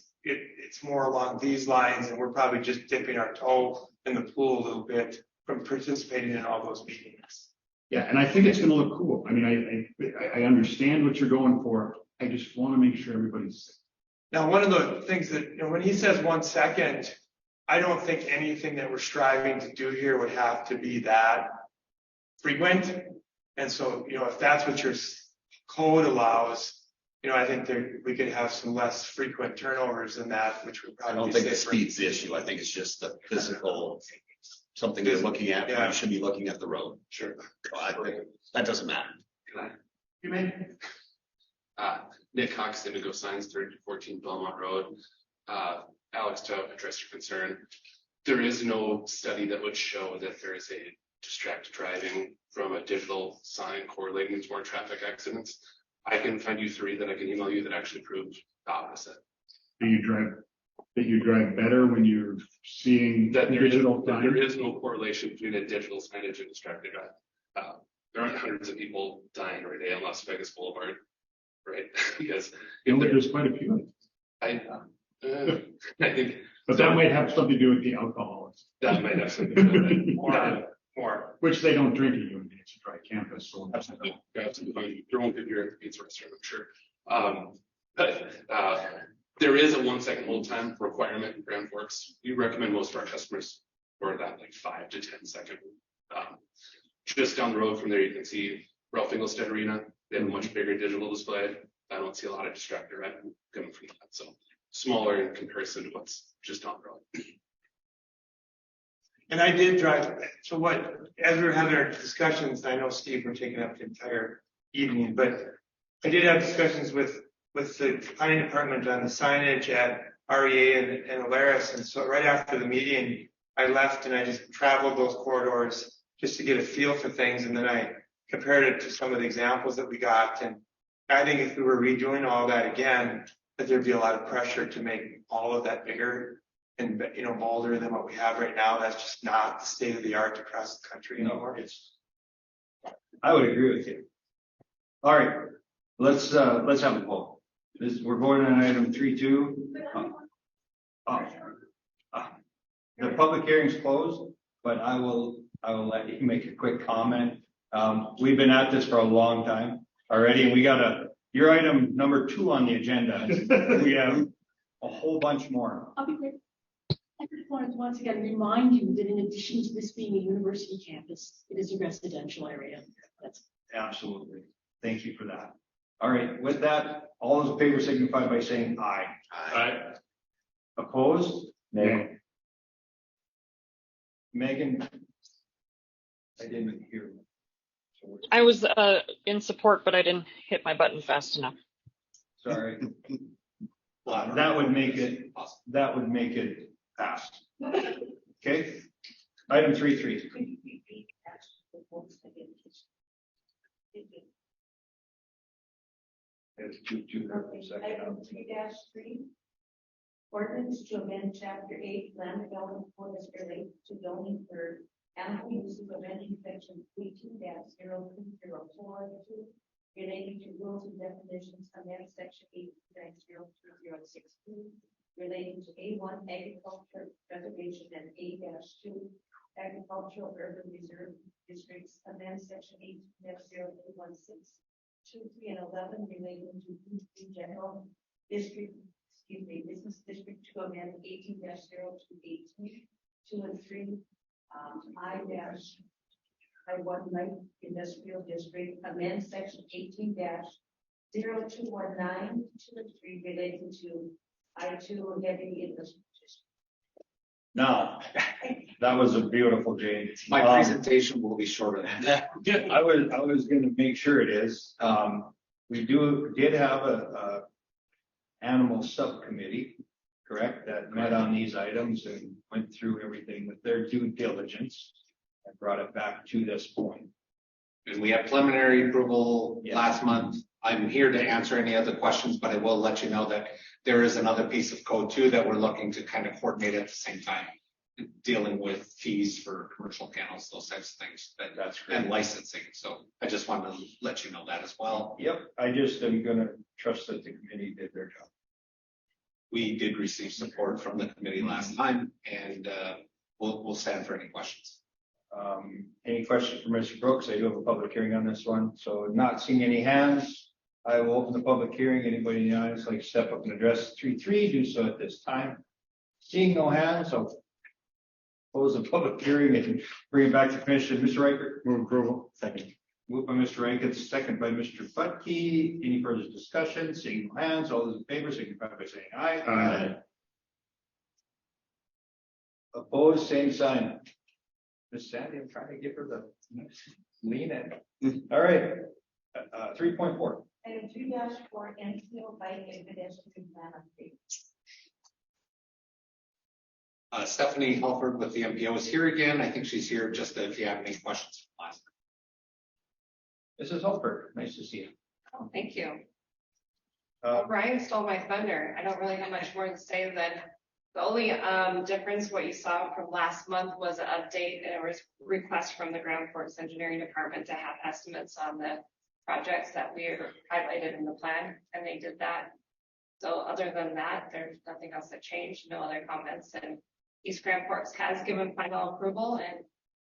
Speaker 12: more along these lines, and we're probably just dipping our toe in the pool a little bit from participating in all those meetings.
Speaker 5: Yeah, and I think it's going to look cool. I mean, I understand what you're going for. I just want to make sure everybody's safe.
Speaker 12: Now, one of the things that, when he says 1 second, I don't think anything that we're striving to do here would have to be that frequent. And so, if that's what your code allows, I think we could have some less frequent turnovers than that, which would probably
Speaker 14: I don't
Speaker 12: be
Speaker 14: think the
Speaker 12: safer.
Speaker 14: speed's the issue. I think it's just the physical, something you're looking at.
Speaker 12: Yeah.
Speaker 14: You should be looking at the road.
Speaker 12: Sure.
Speaker 14: So I think that doesn't matter.
Speaker 12: You may.
Speaker 15: Nick Cox, Indigo Signs, 3014 Belmont Road. Alex, to address your concern, there is no study that would show that there is a distracted driving from a digital sign correlating to more traffic accidents. I can find you 3 that I can email you that actually prove the opposite.
Speaker 5: That you drive better when you're seeing
Speaker 15: That there
Speaker 5: digital signs?
Speaker 15: there is no correlation between a digital signage and distracted drive. There aren't hundreds of people dying every day on Las Vegas Boulevard, right? Because
Speaker 5: There's quite a few.
Speaker 15: I think,
Speaker 5: But that might have something to do with the alcoholics.
Speaker 15: that might have something to do with it.
Speaker 12: More.
Speaker 5: Which they don't drink at UND. It's a dry campus. So
Speaker 15: Absolutely. There won't be beer at the pizza restaurant, I'm sure. But there is a 1 second hold time requirement in Grand Forks. We recommend most of our customers for that, like 5 to 10 second. Just down the road from there, you can see Ralph Engelstad Arena. They have a much bigger digital display. I don't see a lot of distractor coming from that. So smaller in comparison to what's just on the road.
Speaker 12: And I did drive. So as we were having our discussions, I know Steve, we're taking up the entire evening, but I did have discussions with the planning department on the signage at REA and Alaris. And so right after the meeting, I left and I just traveled those corridors just to get a feel for things. And then I compared it to some of the examples that we got. And I think if we were redoing all that again, that there'd be a lot of pressure to make all of that bigger and bolder than what we have right now. That's just not the state of the art across the country anymore.
Speaker 3: I would agree with you. All right, let's have a poll. We're voting on item 3.2. The public hearing's closed, but I will I will let you make a quick comment. We've been at this for a long time already, and we got your item number 2 on the agenda. We have a whole bunch more.
Speaker 9: I'll be quick. I just wanted to once again remind you that in addition to this being a university campus, it is a residential area. That's
Speaker 3: Absolutely. Thank you for that. All right, with that, all those in favor signify by saying aye.
Speaker 15: Aye.
Speaker 3: Opposed?
Speaker 5: No.
Speaker 3: Megan? I didn't hear. So
Speaker 13: I was in support, but I didn't hit my button fast enough.
Speaker 3: sorry. That would make it pass. Okay. Item 3.3. There's two
Speaker 4: Item 3-3. Ordinance to amend chapter 8 land development code as relates to zoning for animal uses amending section 18-0204 relating to rules and definitions amend section 18-02062 relating to A1 agriculture preservation and A-2 agricultural urban reserve districts amend section 18-0216 2, 3, and 11 relating to B3 general district, business district to amend 18-0218, 2 and 3, I-1 light industrial district amend section 18-0219, 2 and 3 relating to I-2 heavy industry district.
Speaker 3: Now, that was a beautiful change.
Speaker 2: My presentation will be shorter than that.
Speaker 3: I was gonna make sure it is. We did have a animal subcommittee, correct, that met on these items and went through everything with their due diligence and brought it back to this point.
Speaker 2: And we had preliminary approval
Speaker 3: Yes.
Speaker 2: last month. I'm here to answer any other questions, but I will let you know that there is another piece of code too that we're looking to kind of coordinate at the same time, dealing with fees for commercial kennels, those types of things,
Speaker 3: That's great.
Speaker 2: and licensing. So I just wanted to let you know that as well.
Speaker 3: Yep, I just am gonna trust that the committee did their job.
Speaker 2: We did receive support from the committee last time, and we'll stand for any questions.
Speaker 3: Any questions for Mr. Brooks? I do have a public hearing on this one, so not seeing any hands. I will open the public hearing. Anybody in the audience like to step up and address 3.3, do so at this time. Seeing no hands, I'll close the public hearing and bring it back to commission. Mr. Riker,
Speaker 5: Move approval.
Speaker 3: second. Moved by Mr. Rankin, second by Mr. Butke. Any further discussion? Seeing no hands, all those in favor signify by saying aye.
Speaker 5: Aye.
Speaker 3: Opposed, same sign. Miss Sandy, I'm trying to give her the lean in. All right, 3.4.
Speaker 4: Item 3-4, NPO bike and pedestrian plan update.
Speaker 2: Stephanie Halford with the MPO is here again. I think she's here just if you have any questions from last.
Speaker 3: Mrs. Holford, nice to see you.
Speaker 16: Oh, thank you.
Speaker 3: Uh,
Speaker 16: Brian stole my thunder. I don't really have much more to say than the only difference what you saw from last month was an update and a request from the Ground Force Engineering Department to have estimates on the projects that we highlighted in the plan, and they did that. So other than that, there's nothing else that changed, no other comments, and East Grand Forks has given final approval, and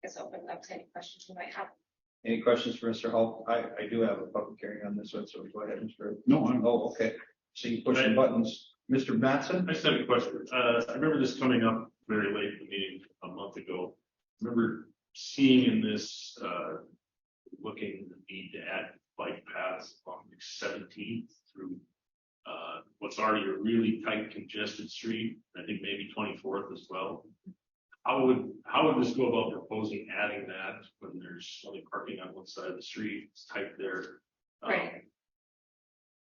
Speaker 16: it's open up to any questions you might have.
Speaker 3: Any questions for Mr. Hall? I do have a public hearing on this one, so go ahead, Mr.
Speaker 5: No, I'm.
Speaker 3: Oh, okay. So you push the buttons. Mr. Mattson?
Speaker 11: I just have a question. I remember this coming up very late in the meeting a month ago. I remember seeing in this, looking the need to add bike paths along 17th through what's already a really tight congested street. I think maybe 24th as well. How would this go about proposing adding that when there's only parking on one side of the street? It's tight there.
Speaker 16: Right.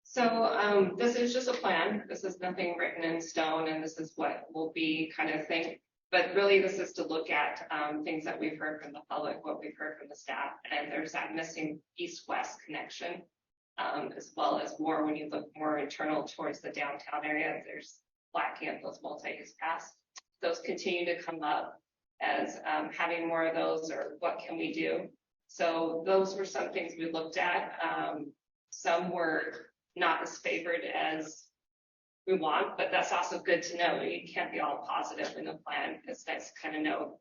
Speaker 16: So this is just a plan. This is nothing written in stone, and this is what will be kind of thing. But really, this is to look at things that we've heard from the public, what we've heard from the staff, and there's that missing east-west connection, as well as more when you look more internal towards the downtown area. There's lacking of those multi-use paths. Those continue to come up as having more of those, or what can we do? So those were some things we looked at. Some were not as favored as we want, but that's also good to know. You can't be all positive in the plan. It's nice to kind of know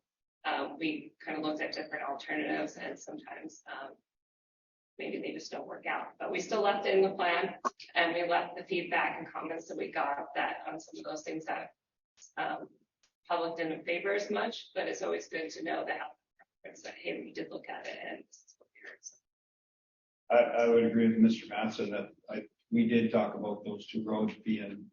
Speaker 16: we kind of looked at different alternatives and sometimes, maybe they just don't work out, but we still left it in the plan and we left the feedback and comments that we got that on some of those things that, public didn't favor as much, but it's always good to know that, hey, we did look at it and this is what we heard. So.
Speaker 3: I would agree with Mr. Mattson that we did talk about those two roads being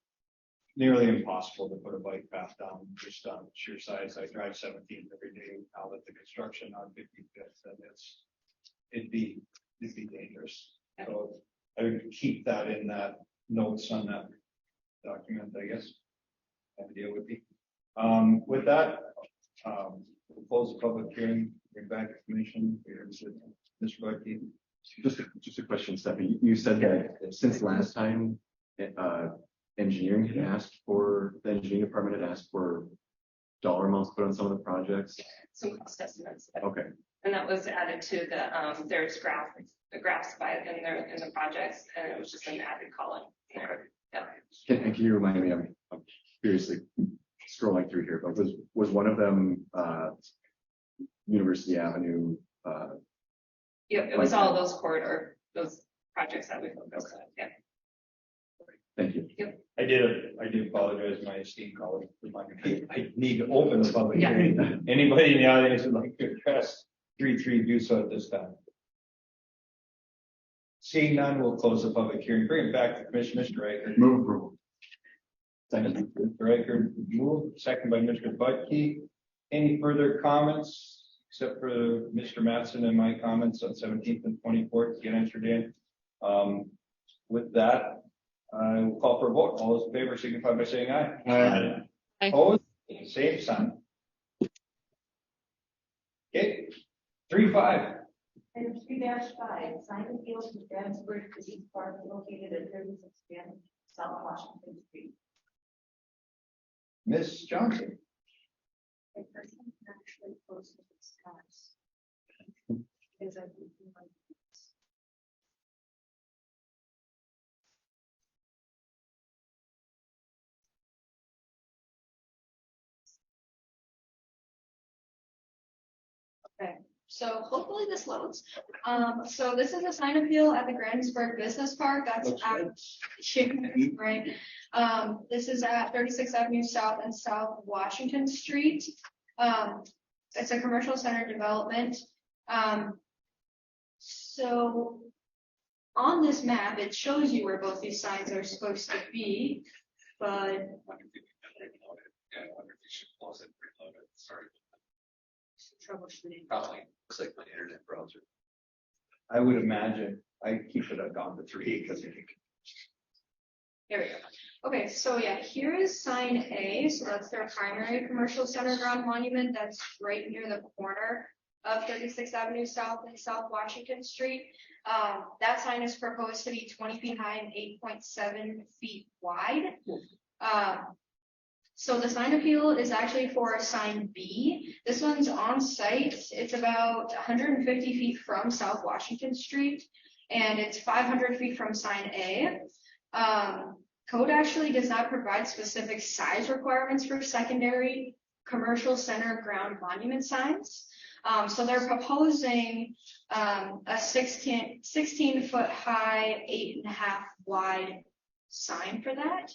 Speaker 3: nearly impossible to put a bike path down just on sheer size. I drive 17 every day now that the construction on 55th, and it'd be dangerous. So I would keep that in that notes on that document, I guess. Idea would be. With that, we'll close the public hearing, bring back information. Mr. Bucky.
Speaker 1: Just a question, Stephanie. You said that since last time, engineering had asked for, the engineering department had asked for dollar amounts put on some of the projects.
Speaker 16: Some cost estimates.
Speaker 1: Okay.
Speaker 16: And that was added to there's the graphs by in the projects, and it was just an added column there. Yeah.
Speaker 1: Can you remind me? I'm curiously scrolling through here, but was one of them University Avenue?
Speaker 16: Yep, it was all those those projects that we focused on. Yeah.
Speaker 1: Thank you.
Speaker 16: Yep.
Speaker 3: I do apologize, my esteemed colleague. I need to open the public hearing. Anybody in the audience would like to address 3.3, do so at this time. Seeing none, we'll close the public hearing. Bring it back to Commissioner Mr. Riker.
Speaker 1: Move approval. Second.
Speaker 3: Mr. Riker moved, second by Mr. Budke. Any further comments except for Mr. Mattson and my comments on 17th and 24th get entered in? With that, I will call for a vote. All those in favor signify by saying aye.
Speaker 13: Aye.
Speaker 3: Opposed? Same sign. Okay, 3.5.
Speaker 4: Item 3-5, sign the field to Transfer to East Park located at 36 South Washington Street.
Speaker 3: Ms. Johnson.
Speaker 4: A person actually posted this house. Is a
Speaker 17: Okay, so hopefully this loads. So this is a sign appeal at the Grandsburg Business Park. That's right. This is at 36th Avenue South and South Washington Street. It's a commercial center development. So on this map, it shows you where both these signs are supposed to be, but
Speaker 14: Sorry.
Speaker 17: troubleshooting.
Speaker 14: Probably looks like my internet browser.
Speaker 3: I would imagine I keep it down to 3 because
Speaker 17: Here we go. Okay, so yeah, here is sign A. So that's their primary commercial center ground monument. That's right near the corner of 36th Avenue South and South Washington Street. That sign is proposed to be 20 feet high and 8.7 feet wide. So the sign appeal is actually for sign B. This one's on site. It's about 150 feet from South Washington Street, and it's 500 feet from sign A. Code actually does not provide specific size requirements for secondary commercial center ground monument signs. So they're proposing a 16 foot high, 8.5 wide sign for that.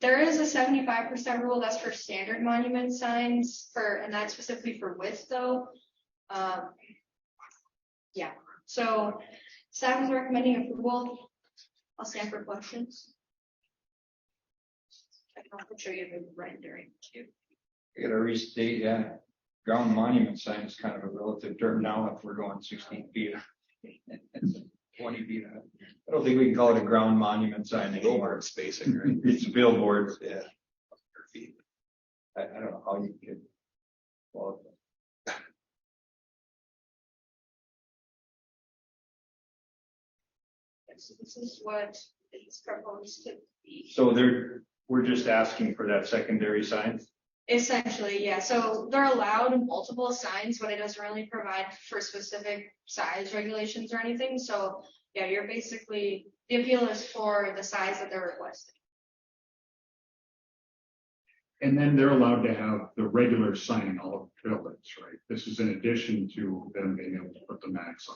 Speaker 17: There is a 75% rule that's for standard monument signs and that's specifically for width though. Yeah, so staff is recommending approval. I'll stand for questions. I can also show you the rendering too.
Speaker 3: I gotta restate, yeah. Ground monument sign is kind of a relative term now if we're going 16 feet. 20 feet. I don't think we can call it a ground monument sign anymore.
Speaker 14: It's basic, right?
Speaker 3: It's billboards.
Speaker 14: Yeah.
Speaker 3: I don't know how you could. Well,
Speaker 17: So this is what is proposed to be.
Speaker 3: so we're just asking for that secondary sign.
Speaker 17: Essentially, yeah. So they're allowed multiple signs, but it doesn't really provide for specific size regulations or anything. So yeah, you're basically, the appeal is for the size that they're requesting.
Speaker 5: And then they're allowed to have the regular sign in all of the buildings, right? This is in addition to them being able to put the max on.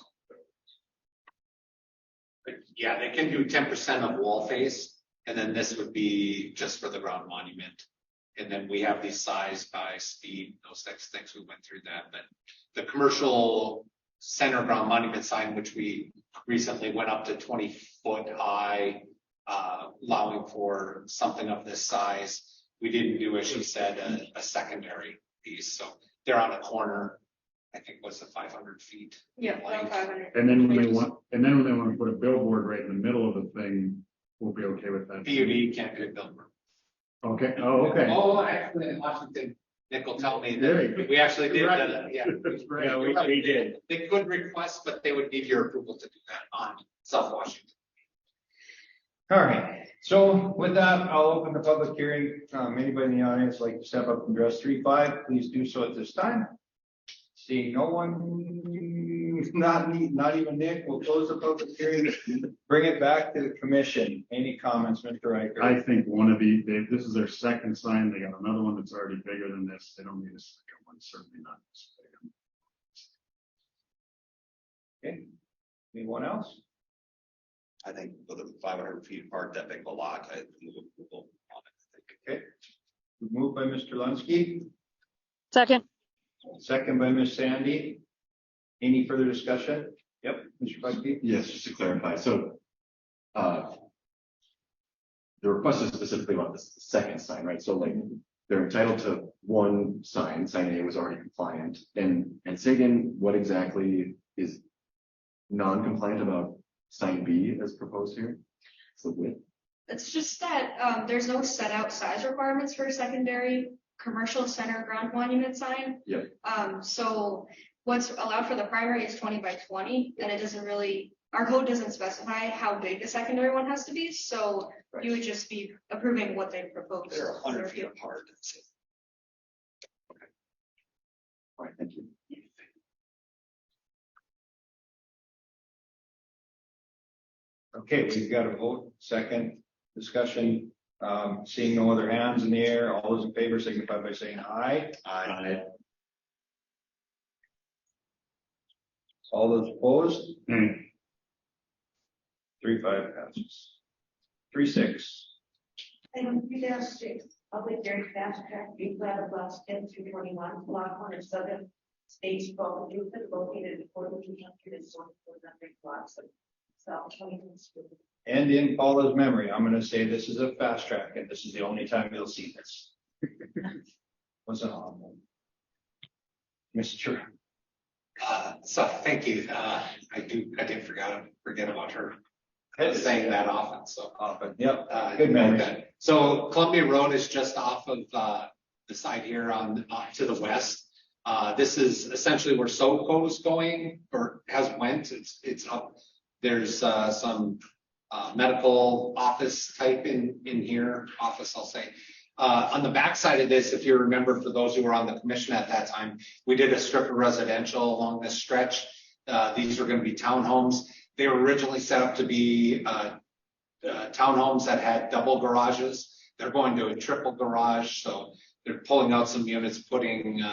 Speaker 2: Yeah, they can do 10% of wall face, and then this would be just for the ground monument. And then we have these size by speed, those types of things. We went through that, but the commercial center ground monument sign, which we recently went up to 20-foot high, allowing for something of this size. We didn't do, as she said, a secondary piece. So they're on a corner, I think was the 500 feet.
Speaker 17: Yeah, about 500.
Speaker 5: And then when they want to put a billboard right in the middle of the thing, we'll be okay with that.
Speaker 2: PUD can't do a billboard.
Speaker 5: Okay, oh, okay.
Speaker 2: Oh, actually, in Washington, Nick will tell me that we actually did that, yeah.
Speaker 5: Yeah, we did.
Speaker 2: They could request, but they would need your approval to do that on South Washington.
Speaker 3: All right, so with that, I'll open the public hearing. Anybody in the audience like to step up and address 3.5, please do so at this time. Seeing no one, not even Nick, we'll close the public hearing, bring it back to the commission. Any comments, Mr. Riker?
Speaker 5: I think this is their second sign. They got another one that's already bigger than this. They don't need a second one, certainly not this big.
Speaker 3: Okay, anyone else?
Speaker 14: I think with the 500 feet apart, that big of a lot, I move approval on it.
Speaker 3: Okay, moved by Mr. Lunsky,
Speaker 8: Second.
Speaker 3: second by Ms. Sandy. Any further discussion? Yep, Mr. Buckby?
Speaker 1: Yes, just to clarify, so, the request is specifically about the second sign, right? So like, they're entitled to one sign, sign A was already compliant, and say again, what exactly is non-compliant about sign B as proposed here? So width?
Speaker 17: It's just that, there's no set out size requirements for a secondary commercial center ground monument sign.
Speaker 1: Yep.
Speaker 17: So what's allowed for the primary is 20 by 20, and it doesn't really, our code doesn't specify how big the secondary one has to be. So you would just be approving what they propose.
Speaker 14: They're 100 feet apart.
Speaker 1: All right, thank you.
Speaker 3: Okay, we've got a vote, second discussion. Seeing no other hands in the air, all those in favor signify by saying aye.
Speaker 1: Aye.
Speaker 3: All those opposed?
Speaker 5: Hmm.
Speaker 3: 3.5 passes. 3.6.
Speaker 4: Item 3-6, public hearing fast track replat of lots 10 through 21, block 1 of Southern Stage 12, Newton, located at 4200 and 4400 blocks of South 21st Street.
Speaker 3: And in Paula's memory, I'm going to say this is a fast track, and this is the only time you'll see this. Was an odd one. Mr.
Speaker 2: So thank you. I did forget about her saying that often. So,
Speaker 3: But yep, good memory.
Speaker 2: So Columbia Road is just off of the side here on to the west. This is essentially where SoCo's going or has went. It's up. There's some medical office type in here. Office, I'll say. On the backside of this, if you remember, for those who were on the commission at that time, we did a strip of residential along this stretch. These are going to be townhomes. They were originally set up to be townhomes that had double garages. They're going to a triple garage, so they're pulling out some units, putting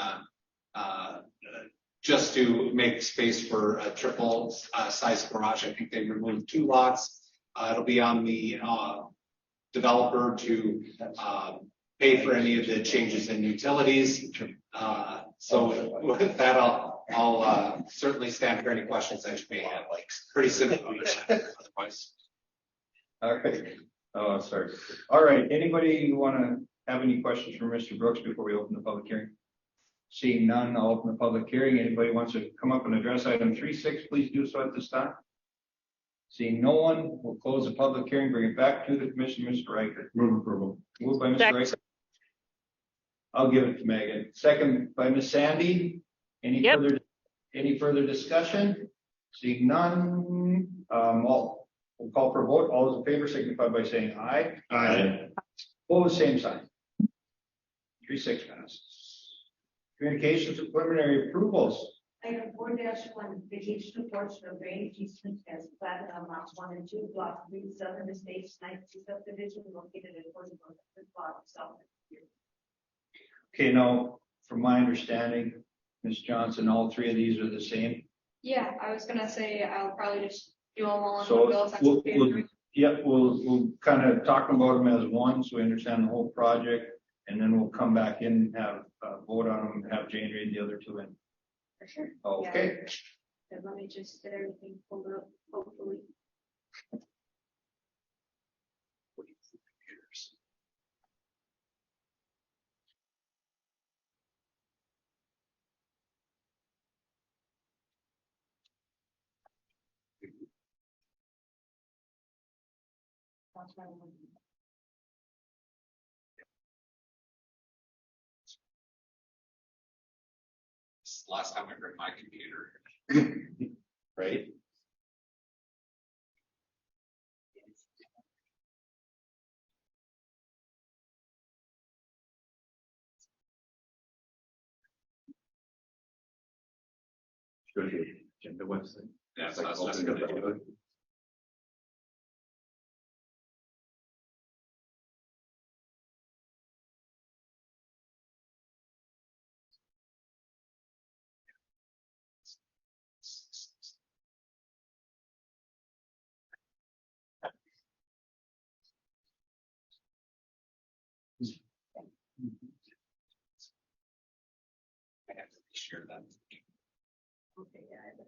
Speaker 2: just to make space for a triple size garage. I think they removed 2 lots. It'll be on the developer to pay for any of the changes in utilities. So with that, I'll certainly stand for any questions that you may have. Like pretty simple. Otherwise.
Speaker 3: All right. Oh, sorry. All right. Anybody want to have any questions for Mr. Brooks before we open the public hearing? Seeing none, I'll open the public hearing. Anybody wants to come up and address item 3.6, please do so at this time. Seeing no one, we'll close the public hearing, bring it back to the commission. Mr. Riker.
Speaker 5: Move approval.
Speaker 3: Moved by Mr. Riker. I'll give it to Megan. Second by Ms. Sandy. Any further discussion? Seeing none, we'll call for a vote. All those in favor signify by saying aye.
Speaker 5: Aye.
Speaker 3: Opposed, same sign. 3.6 passes. Communications and preliminary approvals.
Speaker 4: Item 4-1, vacation portion of drainage easement as platted on lots 1 and 2, block 3, Southern Estates, 9th subdivision, located at 4100 block of South.
Speaker 3: Okay, now, from my understanding, Ms. Johnson, all three of these are the same.
Speaker 17: Yeah, I was gonna say I'll probably just do them all in
Speaker 3: So
Speaker 17: one bill. If that's
Speaker 3: we'll,
Speaker 17: okay with you.
Speaker 3: we'll kind of talk about them as one, so we understand the whole project. And then we'll come back in and have vote on them, and have Jane read the other two in.
Speaker 17: For sure.
Speaker 3: Okay.
Speaker 17: Yeah. Let me just get everything pulled up, hopefully.
Speaker 2: It's the last time I heard my computer.
Speaker 1: Right? Go to the agenda website.
Speaker 2: Yeah,
Speaker 1: It's
Speaker 2: so
Speaker 1: like
Speaker 2: that's just
Speaker 1: open
Speaker 2: gonna
Speaker 1: up.
Speaker 2: I have to share that.
Speaker 17: Okay, yeah, I bet.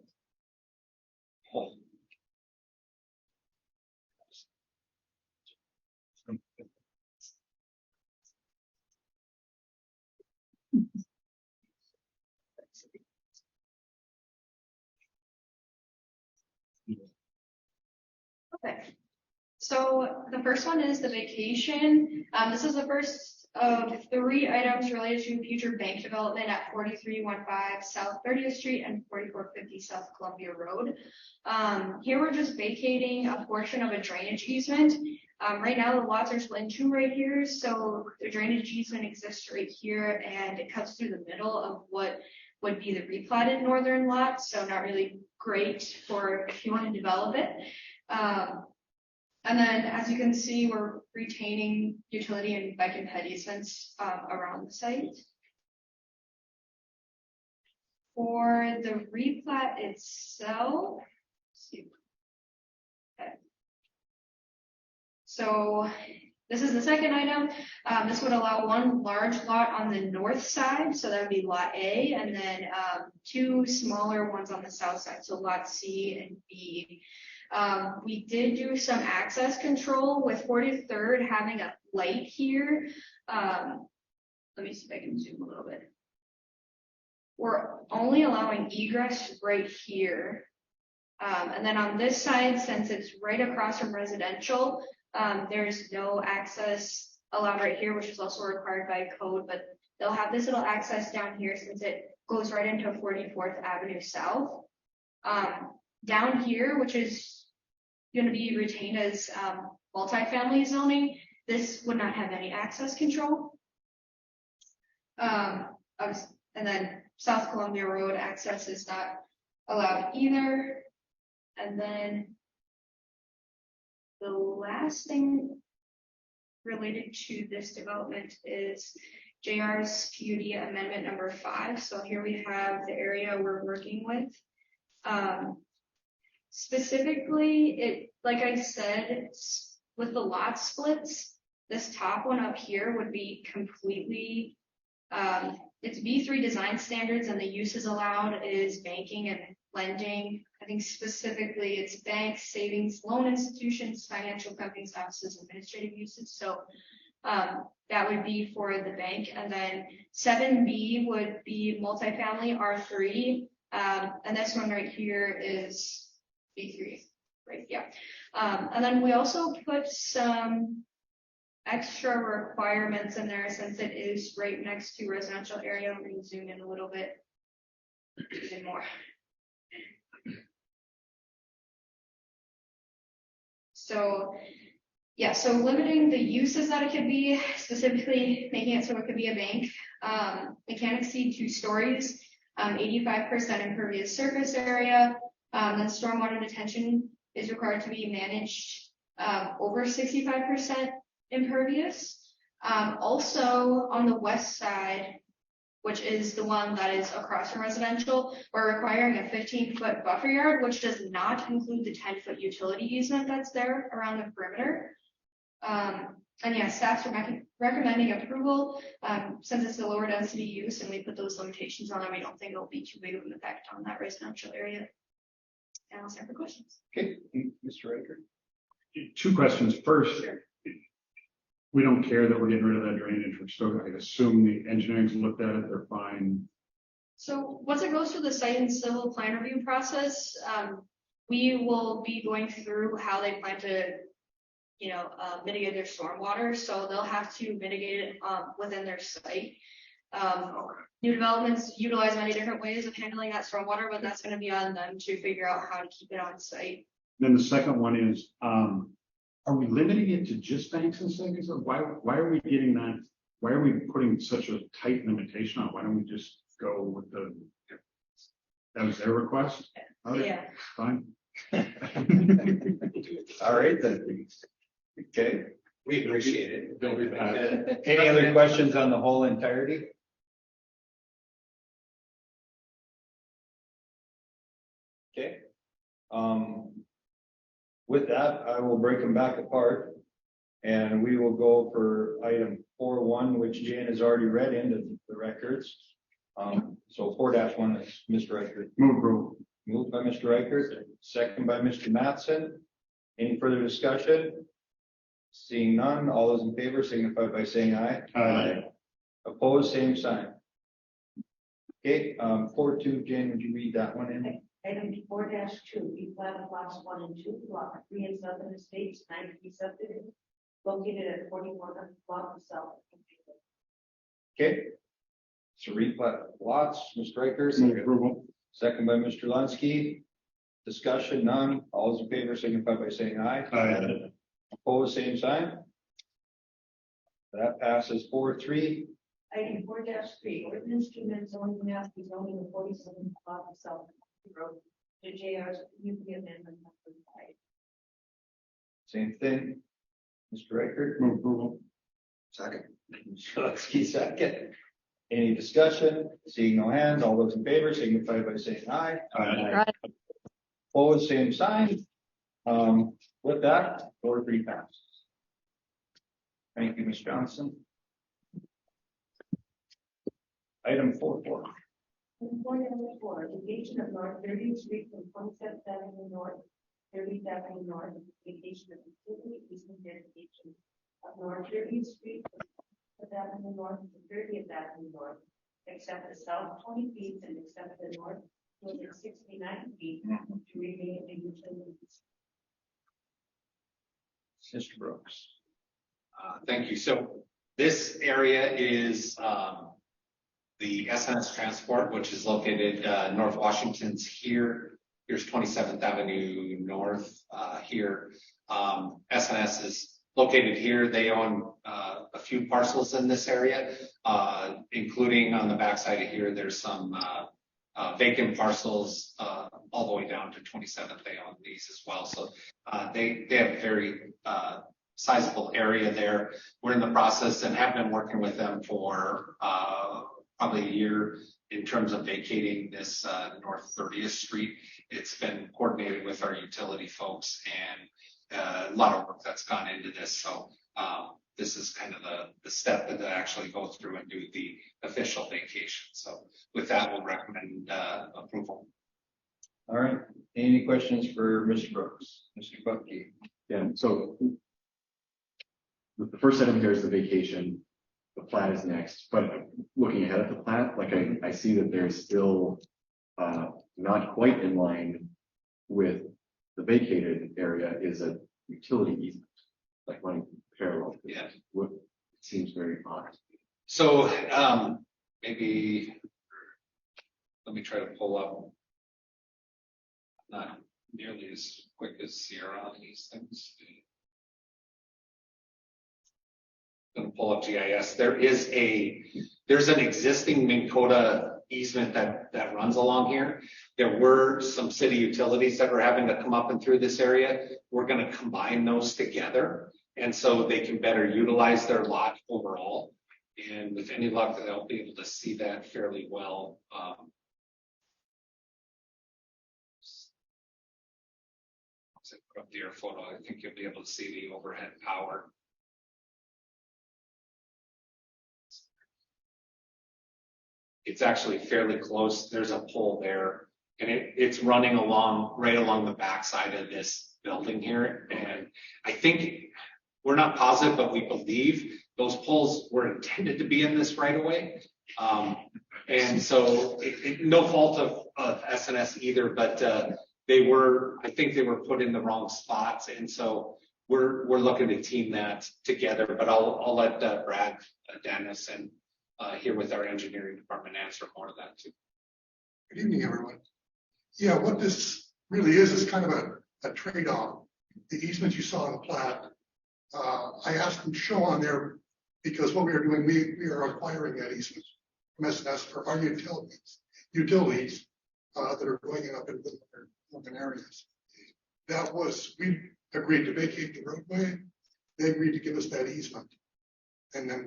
Speaker 17: Okay. So the first one is the vacation. This is the first of 3 items related to future bank development at 4315 South 30th Street and 4450 South Columbia Road. Here we're just vacating a portion of a drainage easement. Right now the lots are split in 2 right here, so the drainage easement exists right here and it cuts through the middle of what would be the replatted northern lot, so not really great for if you want to develop it. And then, as you can see, we're retaining utility and bike and ped easements around the site. For the replat itself, let's see. Okay. So this is the second item. This would allow 1 large lot on the north side, so that would be lot A, and then 2 smaller ones on the south side, so lot C and B. We did do some access control with 43rd having a light here. Let me see if I can zoom a little bit. We're only allowing egress right here. And then on this side, since it's right across from residential, there's no access allowed right here, which is also required by code, but they'll have this little access down here since it goes right into 44th Avenue South. Down here, which is going to be retained as multifamily zoning, this would not have any access control. And then South Columbia Road access is not allowed either. And then the last thing related to this development is JR's PUD amendment number 5. So here we have the area we're working with. Specifically, it, like I said, with the lot splits, this top one up here would be completely, it's B3 design standards, and the uses allowed is banking and lending. I think specifically it's banks, savings, loan institutions, financial companies, offices, administrative uses. So that would be for the bank. And then 7B would be multifamily R3. And this one right here is B3, right? Yeah. And then we also put some extra requirements in there since it is right next to residential area. I'm going to zoom in a little bit even more. So yeah, so limiting the uses that it could be, specifically making it so it could be a bank. It can't exceed 2 stories, 85% impervious surface area. Then stormwater detention is required to be managed over 65% impervious. Also on the west side, which is the one that is across from residential, we're requiring a 15-foot buffer yard, which does not include the 10-foot utility easement that's there around the perimeter. And yeah, staff's recommending approval, since it's a lower density use and we put those limitations on it, we don't think it'll be too big of an effect on that residential area. And I'll stand for questions.
Speaker 3: Okay, Mr. Riker.
Speaker 5: 2 questions. First, we don't care that we're getting rid of that drainage. We're still, I assume the engineering's looked at it, they're fine.
Speaker 17: So once it goes through the site and civil plan review process, we will be going through how they plan to, mitigate their stormwater. So they'll have to mitigate it within their site. New developments utilize many different ways of handling that stormwater, but that's going to be on them to figure out how to keep it on site.
Speaker 5: Then the second one is, are we limiting it to just banks and sinks? Why are we getting that? Why are we putting such a tight limitation on? Why don't we just go with that was their request? Okay,
Speaker 17: Yeah.
Speaker 5: fine.
Speaker 3: All right, then. Okay.
Speaker 2: We appreciate it.
Speaker 3: Any other questions on the whole entirety? Okay. With that, I will break them back apart. And we will go for item 4.1, which Jan has already read into the records. So 4-1 is Mr. Reichert.
Speaker 5: Move approval.
Speaker 3: Moved by Mr. Reichert, second by Mr. Mattson. Any further discussion? Seeing none, all those in favor signify by saying aye.
Speaker 5: Aye.
Speaker 3: Opposed, same sign. Okay, 4.2, Jan, would you read that one in?
Speaker 4: Item 4-2, replat of lots 1 and 2, block 3 and Southern Estates, 93 subdivision, located at 4100 block of South.
Speaker 3: Okay. So replat of lots, Mr. Reichert.
Speaker 5: Move approval.
Speaker 3: Second by Mr. Lunsky. Discussion, none. All those in favor signify by saying aye.
Speaker 5: Aye.
Speaker 3: Opposed, same sign. That passes 4.3.
Speaker 4: Item 4-3, ordinance to amend zoning map, zoning of 47 block of South Road to JR's community amendment number 5.
Speaker 3: Same thing. Mr. Reichert.
Speaker 5: Move approval.
Speaker 3: Second. Mr. Lunsky, second. Any discussion? Seeing no hands, all those in favor signify by saying aye.
Speaker 5: Aye.
Speaker 3: Opposed, same sign. With that, 4.3 passes. Thank you, Ms. Johnson. Item 4.4.
Speaker 4: 4, vacation of North 30th Street from 27th Avenue North, 30th Avenue North, vacation of utility easement dedication of North 30th Street from 27th Avenue North to 30th Avenue North, except the south 20 feet and except the north 269 feet to remain a utility.
Speaker 3: Mr. Brooks.
Speaker 2: Thank you. So this area is the SNS Transport, which is located North Washington's here. Here's 27th Avenue North here. SNS is located here. They own a few parcels in this area, including on the backside of here. There's some vacant parcels all the way down to 27th. They own these as well. So they have a very sizable area there. We're in the process and have been working with them for probably a year in terms of vacating this North 30th Street. It's been coordinated with our utility folks and a lot of work that's gone into this. So this is kind of the step that they actually go through and do the official vacation. So with that, we'll recommend approval.
Speaker 3: All right. Any questions for Mr. Brooks? Mr. Bucky?
Speaker 1: Yeah, so the first item here is the vacation. The plat is next, but looking ahead at the plat, like I see that there's still not quite in line with the vacated area is a utility easement, like running parallel.
Speaker 2: Yeah.
Speaker 1: What seems very odd.
Speaker 2: So maybe let me try to pull up. Not nearly as quick as Sierra on these things. Going to pull up GIS. There's an existing Minn Kota easement that runs along here. There were some city utilities that were having to come up and through this area. We're going to combine those together And so they can better utilize their lot overall. And with any luck, they'll be able to see that fairly well. Put up the air photo, I think you'll be able to see the overhead power. It's actually fairly close. There's a pole there, and it's running right along the backside of this building here. And I think, we're not positive, but we believe those poles were intended to be in this right away. And so no fault of SNS either, but I think they were put in the wrong spots. And so we're looking to team that together, but I'll let Brad Dennis and here with our engineering department answer more of that too.
Speaker 18: Good evening, everyone. Yeah, what this really is kind of a trade-off. The easement you saw in the plat, I asked them to show on there because what we are doing, we are acquiring that easement from SNS for our utilities that are going up in urban areas. We agreed to vacate the roadway. They agreed to give us that easement. And then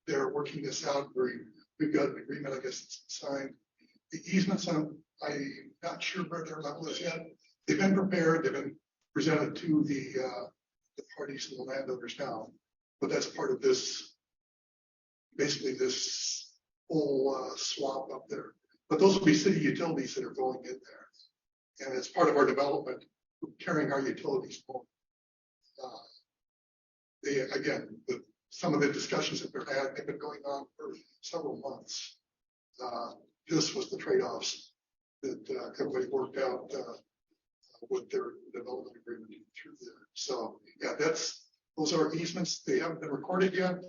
Speaker 18: they're working this out. We've got an agreement, I guess it's signed. The easements, I'm not sure where their level is yet. They've been prepared, they've been presented to the parties and the landowners now, but that's part of this, basically this whole swap up there. But those will be city utilities that are going in there. And it's part of our development, carrying our utilities forward. Some of the discussions that they've been going on for several months. This was the trade-offs that everybody worked out with their development agreement through there. So yeah, those are easements. They haven't been recorded yet,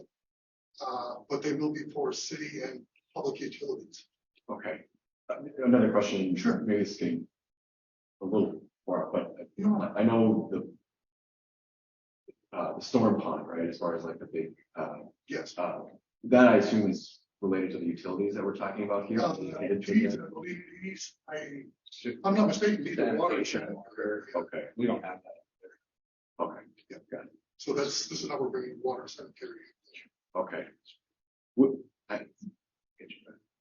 Speaker 18: but they will be for city and public utilities.
Speaker 1: Okay. Another question.
Speaker 18: Sure.
Speaker 1: Maybe it's getting a little far, but I know the storm pond, right? As far as like the big,
Speaker 18: yes,
Speaker 1: that I assume is related to the utilities that we're talking about here.
Speaker 18: I'm not mistaken. These are watershed.
Speaker 1: Okay, we don't have that. Okay,
Speaker 18: yeah,
Speaker 1: got it.
Speaker 18: So this is how we're bringing water sanitary.
Speaker 1: Okay.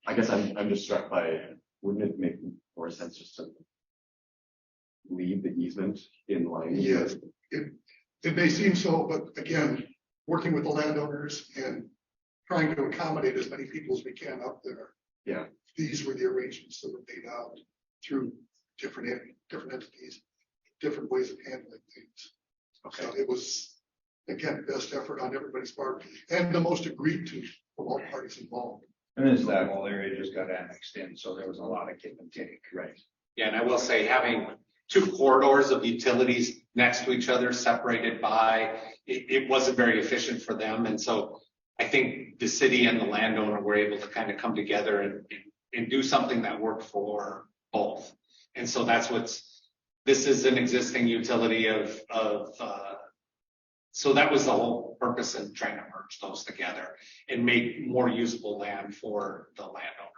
Speaker 1: I guess I'm just struck by, wouldn't it make more sense just to leave the easement in line?
Speaker 18: Yes, it may seem so, but again, working with the landowners and trying to accommodate as many people as we can up there.
Speaker 1: Yeah.
Speaker 18: These were the arrangements that were made out through different entities, different ways of handling things.
Speaker 1: Okay.
Speaker 18: So it was, again, best effort on everybody's part and the most agreed to from all parties involved.
Speaker 3: And this, that whole area just got annexed in, so there was a lot of give and take.
Speaker 1: Right.
Speaker 2: Yeah, and I will say having two corridors of utilities next to each other, separated by, it wasn't very efficient for them. And so I think the city and the landowner were able to kind of come together and do something that worked for both. And so this is an existing utility so that was the whole purpose in trying to merge those together and make more usable land for the landowner.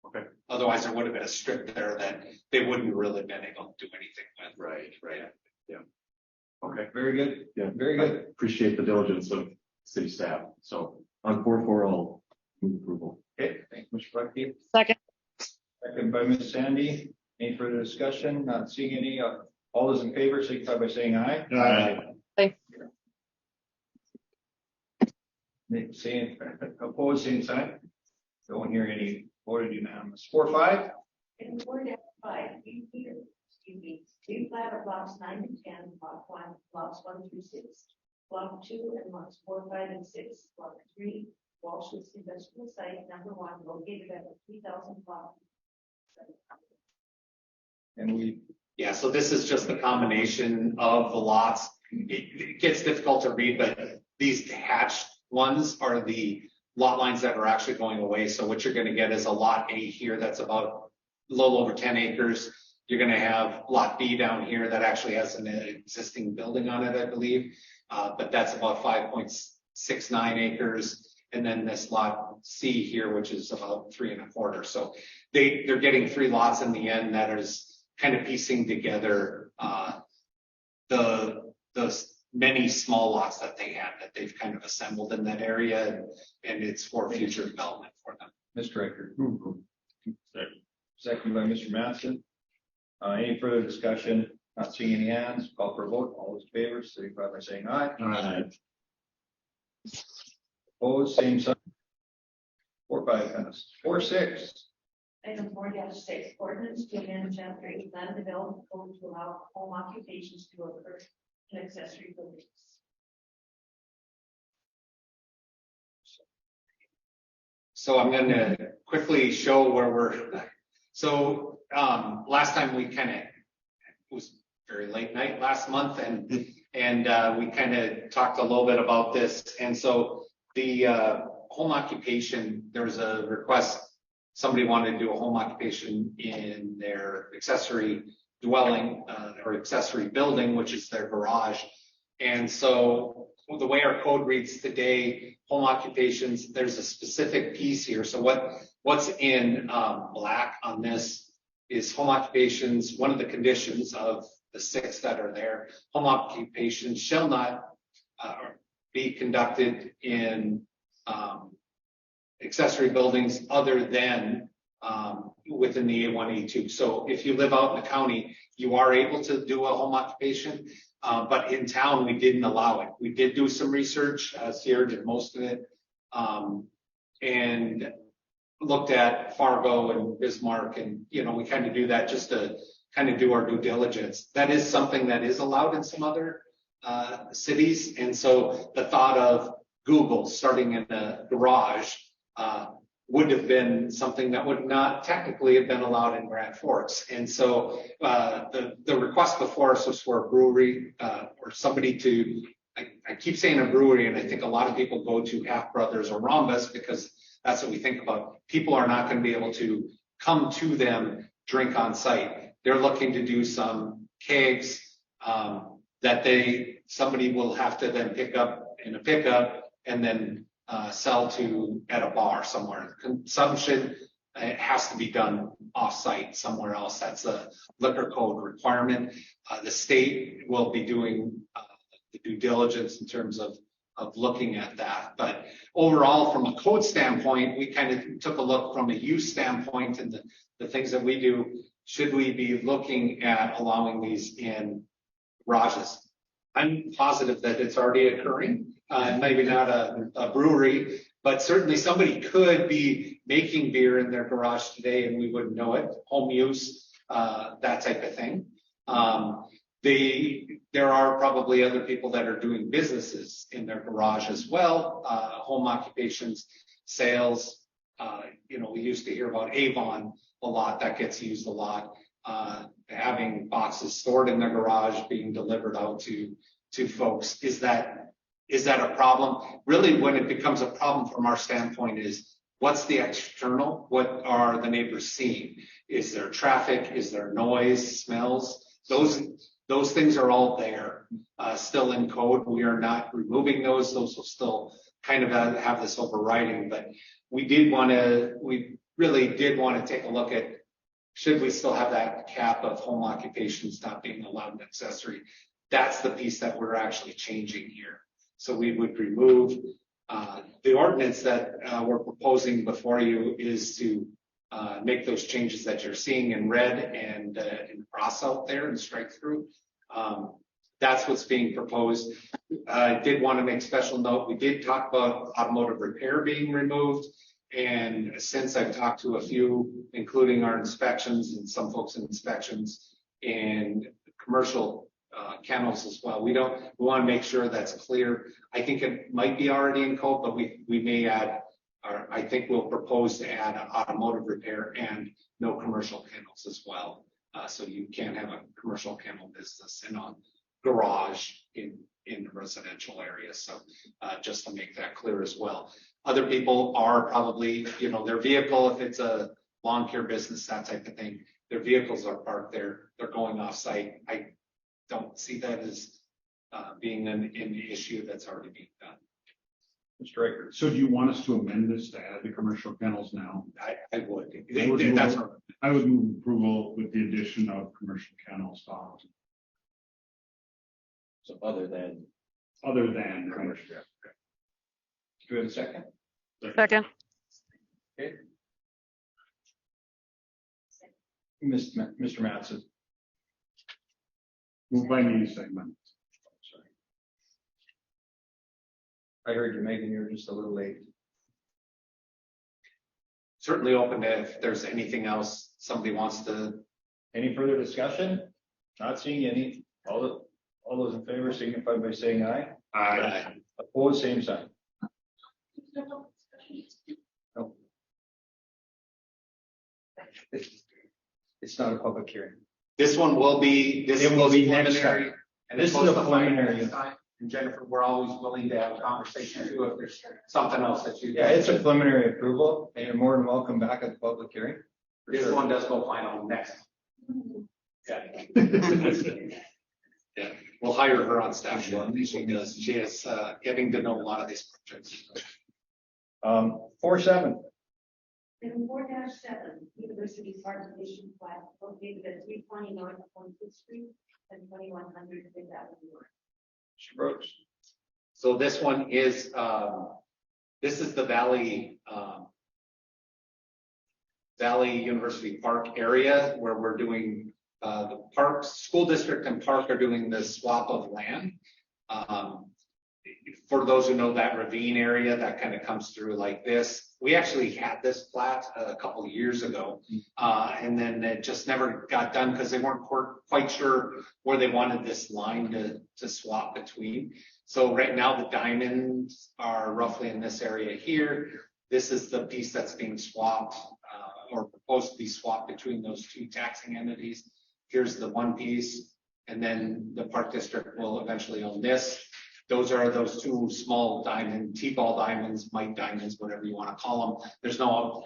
Speaker 1: Okay.
Speaker 2: Otherwise, there would have been a strip there that they wouldn't really been able to do anything with.
Speaker 1: Right. Yeah. Okay.
Speaker 3: Very good.
Speaker 1: Yeah.
Speaker 3: Very good.
Speaker 1: I appreciate the diligence of city staff. So on 4-4, I'll move approval.
Speaker 3: Okay, thank you, Mr. Buckey.
Speaker 13: Second.
Speaker 3: Second by Ms. Sandy. Any further discussion? Not seeing any. All those in favor, signify by saying aye.
Speaker 5: Aye.
Speaker 13: Aye.
Speaker 3: Saying opposed, same sign. Don't hear any. Voted unanimous. 4-5.
Speaker 4: And we're down 5, we plat of lots 9 and 10, block 1, lots 1 through 6, block 2, and lots 4, 5, and 6, block 3, Walsh's industrial site number 1, located at the 3,000 block.
Speaker 3: And
Speaker 2: yeah, so this is just the combination of the lots. It gets difficult to read, but these hatched ones are the lot lines that are actually going away. So what you're going to get is a lot A here that's about a little over 10 acres. You're going to have lot B down here that actually has an existing building on it, I believe. But that's about 5.69 acres. And then this lot C here, which is about 3.25. So they're getting 3 lots in the end that is kind of piecing together the many small lots that they had that they've kind of assembled in that area, and it's for future development for them.
Speaker 3: Mr. Riker. Second by Mr. Mattson. Any further discussion? Not seeing any hands, call for a vote. All those in favor, signify by saying aye.
Speaker 5: Aye.
Speaker 3: Opposed, same sign. 4-5 passes. 4-6.
Speaker 4: Item 4-6, ordinance to amend chapter 8 land development code to allow home occupations to occur in accessory buildings.
Speaker 2: So I'm going to quickly show where we're. So last time we kind of, it was very late night last month, and we kind of talked a little bit about this. And so the home occupation, there was a request. Somebody wanted to do a home occupation in their accessory dwelling or accessory building, which is their garage. And so the way our code reads today, home occupations, there's a specific piece here. So what's in black on this is home occupations. One of the conditions of the 6 that are there, home occupations shall not be conducted in accessory buildings other than within the A1, A2. So if you live out in the county, you are able to do a home occupation, but in town, we didn't allow it. We did do some research, Sierra did most of it, and looked at Fargo and Bismarck, and, we kind of do that just to kind of do our due diligence. That is something that is allowed in some other cities. And so the thought of Google starting in a garage would have been something that would not technically have been allowed in Grand Forks. And so the request before us was for a brewery or somebody to, I keep saying a brewery, and I think a lot of people go to Half Brothers or Rhombus because that's what we think about. People are not going to be able to come to them, drink on site. They're looking to do some kegs that somebody will have to then pick up in a pickup and then sell to at a bar somewhere. Consumption has to be done off-site somewhere else. That's a liquor code requirement. The state will be doing the due diligence in terms of looking at that. But overall, from a code standpoint, we kind of took a look from a use standpoint and the things that we do. Should we be looking at allowing these in garages? I'm positive that it's already occurring. Maybe not a brewery, but certainly somebody could be making beer in their garage today and we wouldn't know it. Home use, that type of thing. There are probably other people that are doing businesses in their garage as well. Home occupations, sales. We used to hear about Avon a lot. That gets used a lot. Having boxes stored in their garage being delivered out to folks. Is that a problem? Really, when it becomes a problem from our standpoint is what's the external? What are the neighbors seeing? Is there traffic? Is there noise, smells? Those things are all there, still in code. We are not removing those. Those will still kind of have this overriding, but we really did want to take a look at, should we still have that cap of home occupations not being allowed in accessory? That's the piece that we're actually changing here. So we would remove the ordinance that we're proposing before you is to make those changes that you're seeing in red and in cross out there and strike through. That's what's being proposed. I did want to make special note. We did talk about automotive repair being removed. And since I've talked to a few, including our inspections and some folks in inspections and commercial kennels as well, we want to make sure that's clear. I think it might be already in code, but we may add, or I think we'll propose to add automotive repair and no commercial kennels as well. So you can't have a commercial kennel business in a garage in the residential area. So just to make that clear as well. Other people are probably, their vehicle, if it's a lawn care business, that type of thing, their vehicles are parked there. They're going off site. I don't see that as being an issue that's already being done.
Speaker 3: Mr. Riker.
Speaker 5: So do you want us to amend this to add the commercial kennels now?
Speaker 2: I would.
Speaker 5: I would move approval with the addition of commercial kennels.
Speaker 1: So other than
Speaker 5: other than commercial.
Speaker 3: Do we have a second?
Speaker 13: Second.
Speaker 3: Okay. Mr. Mattson.
Speaker 5: Moved by me, segment.
Speaker 3: Sorry. I heard you, Megan, you're just a little late.
Speaker 2: Certainly open to if there's anything else somebody wants to.
Speaker 3: Any further discussion? Not seeing any. All those in favor signify by saying aye.
Speaker 5: Aye.
Speaker 3: Opposed, same sign. No. It's not a public hearing.
Speaker 2: This one will be, this
Speaker 3: It will
Speaker 2: was
Speaker 3: be next
Speaker 2: preliminary.
Speaker 3: time.
Speaker 2: And
Speaker 3: This
Speaker 2: it
Speaker 3: is
Speaker 2: goes
Speaker 3: a
Speaker 2: to
Speaker 3: preliminary.
Speaker 2: next time. And Jennifer, we're always willing to have a conversation too, if there's something else that you.
Speaker 3: Yeah, it's a preliminary approval, and you're more than welcome back at the public hearing. For
Speaker 2: This
Speaker 3: sure.
Speaker 2: one does go final next. Yeah. Yeah, we'll hire her on staff. She does, she is, getting to know a lot of these projects.
Speaker 3: 4-7.
Speaker 4: Item 4-7, University Park Addition Plat located at 320 North 25th Street and 2100 Fifth Avenue North.
Speaker 3: Mr. Brooks.
Speaker 2: So this one is, this is the Valley University Park area where we're doing, the park, school district and park are doing the swap of land. For those who know that ravine area, that kind of comes through like this. We actually had this plat a couple of years ago, and then it just never got done because they weren't quite sure where they wanted this line to swap between. So right now the diamonds are roughly in this area here. This is the piece that's being swapped or proposed to be swapped between those two taxing entities. Here's the one piece, and then the park district will eventually own this. Those are those two small diamond, T-ball diamonds, mite diamonds, whatever you want to call them. There's no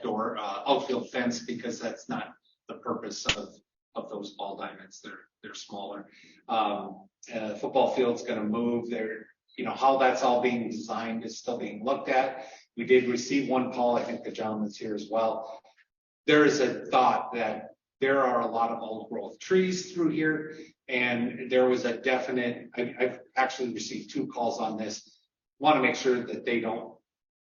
Speaker 2: outfield fence because that's not the purpose of those ball diamonds. They're smaller. Football field's going to move. How that's all being designed is still being looked at. We did receive one call. I think the gentleman's here as well. There is a thought that there are a lot of old growth trees through here. And there was a definite, I've actually received 2 calls on this. Want to make sure that they don't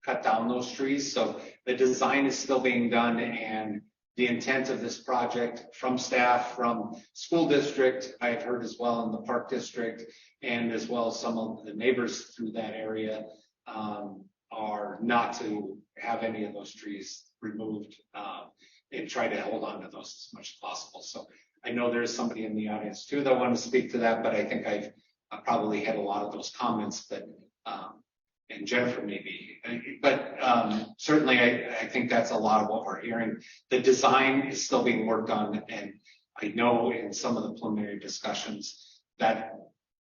Speaker 2: cut down those trees. So the design is still being done, and the intent of this project from staff, from school district, I've heard as well in the park district, and as well as some of the neighbors through that area, are not to have any of those trees removed, and try to hold on to those as much as possible. So I know there's somebody in the audience too that want to speak to that, but I think I've probably had a lot of those comments, but and Jennifer maybe, but certainly I think that's a lot of what we're hearing. The design is still being worked on, and I know in some of the preliminary discussions that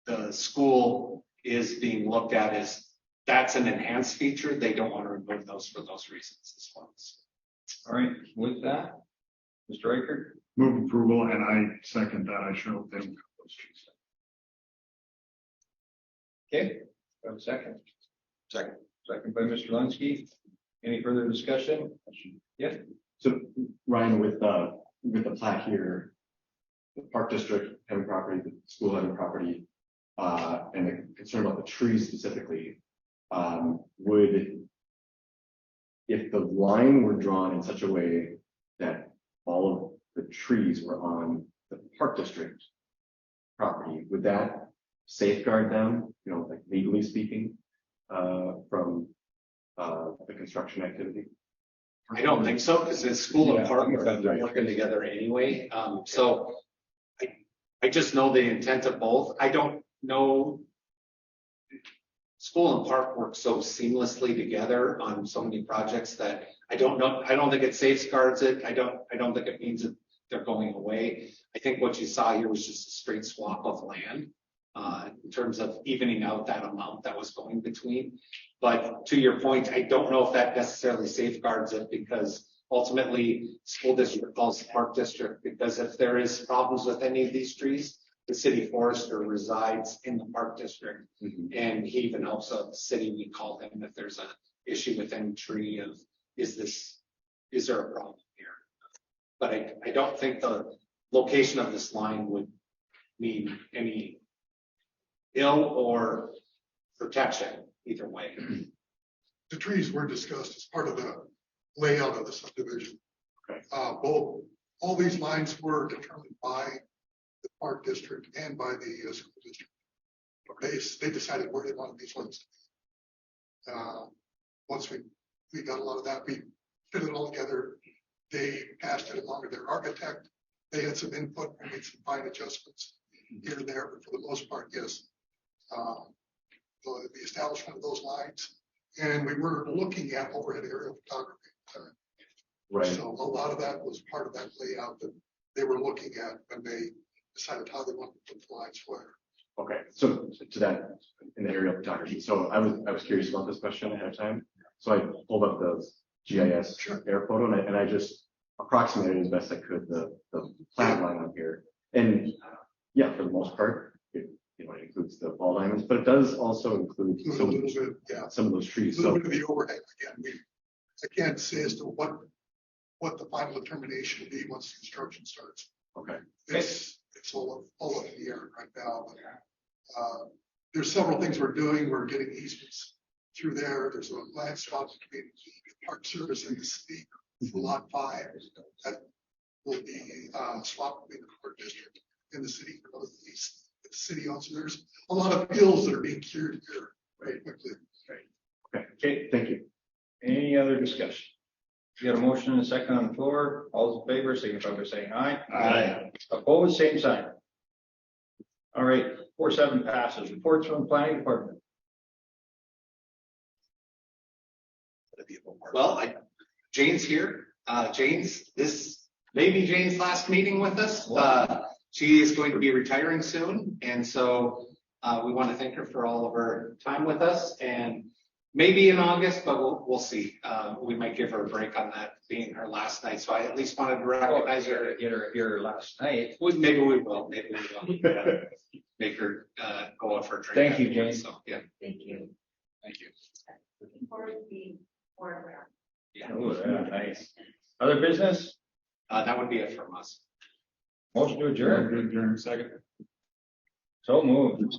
Speaker 2: the school is being looked at as that's an enhanced feature. They don't want to remove those for those reasons as well.
Speaker 3: All right, with that, Mr. Reichert.
Speaker 5: Move approval, and I second that. I show them those trees.
Speaker 3: Okay, have a second.
Speaker 14: Second.
Speaker 3: Second by Mr. Lunsky. Any further discussion? Yeah.
Speaker 1: So Ryan, with the plat here, the park district having property, the school having property, and the concern about the trees specifically, if the line were drawn in such a way that all of the trees were on the park district property, would that safeguard them, like legally speaking, from the construction activity?
Speaker 2: I don't think so, because the school and park are working together anyway. So I just know the intent of both. I don't know. School and park work so seamlessly together on so many projects that I don't know. I don't think it safeguards it. I don't think it means that they're going away. I think what you saw here was just a straight swap of land in terms of evening out that amount that was going between. But to your point, I don't know if that necessarily safeguards it, because ultimately school district calls the park district, because if there is problems with any of these trees, the city forester resides in the park district, and he even helps out the city. We call him if there's an issue with any tree of, is there a problem here? But I don't think the location of this line would mean any ill or protection either way.
Speaker 18: The trees were discussed as part of the layout of the subdivision.
Speaker 1: Okay.
Speaker 18: All these lines were determined by the park district and by the school district. They decided where they wanted these ones to be. Once we got a lot of that, we fit it all together. They passed it along to their architect. They had some input and made some fine adjustments here and there, but for the most part, yes. The establishment of those lines, and we were looking at overhead aerial photography.
Speaker 1: Right.
Speaker 18: So a lot of that was part of that layout that they were looking at when they decided how they wanted to put the lines where.
Speaker 1: Okay, so to that, in the aerial photography, so I was curious about this question ahead of time. So I pulled up the GIS air photo and I just approximated as best I could the plant line on here. And yeah, for the most part, it includes the ball diamonds, but it does also include some of those trees.
Speaker 18: A little bit of the overhang again. I can't say as to what the final determination will be once construction starts.
Speaker 1: Okay.
Speaker 18: It's all up in the air right now. But, there's several things we're doing. We're getting easements through there. There's a land swap between Park Service and the city, Lot 5. That will be swapped between the Park District and the city for both these. The city also, there's a lot of bills that are being cured here very quickly.
Speaker 3: Okay,
Speaker 1: thank you.
Speaker 3: Any other discussion? We got a motion and a second on the floor. All those in favor, signify by saying aye.
Speaker 5: Aye.
Speaker 3: Opposed, same sign. All right, 4-7 passes. Reports from the planning department.
Speaker 2: Well, Jane's here. This may be Jane's last meeting with us. She is going to be retiring soon. And so we want to thank her for all of her time with us, and maybe in August, but we'll see. We might give her a break on that being her last night. So I at least wanted to recognize her.
Speaker 3: Get her here last night.
Speaker 2: Maybe we will. Make her go out for a drink.
Speaker 3: Thank you, Jane.
Speaker 2: So, yeah.
Speaker 4: Thank you.
Speaker 2: Thank you.
Speaker 4: Looking forward to being more around.
Speaker 2: Yeah.
Speaker 3: Oh, yeah, nice. Other business?
Speaker 2: That would be it from us.
Speaker 3: Motion to adjourn.
Speaker 5: Second.
Speaker 3: So moved.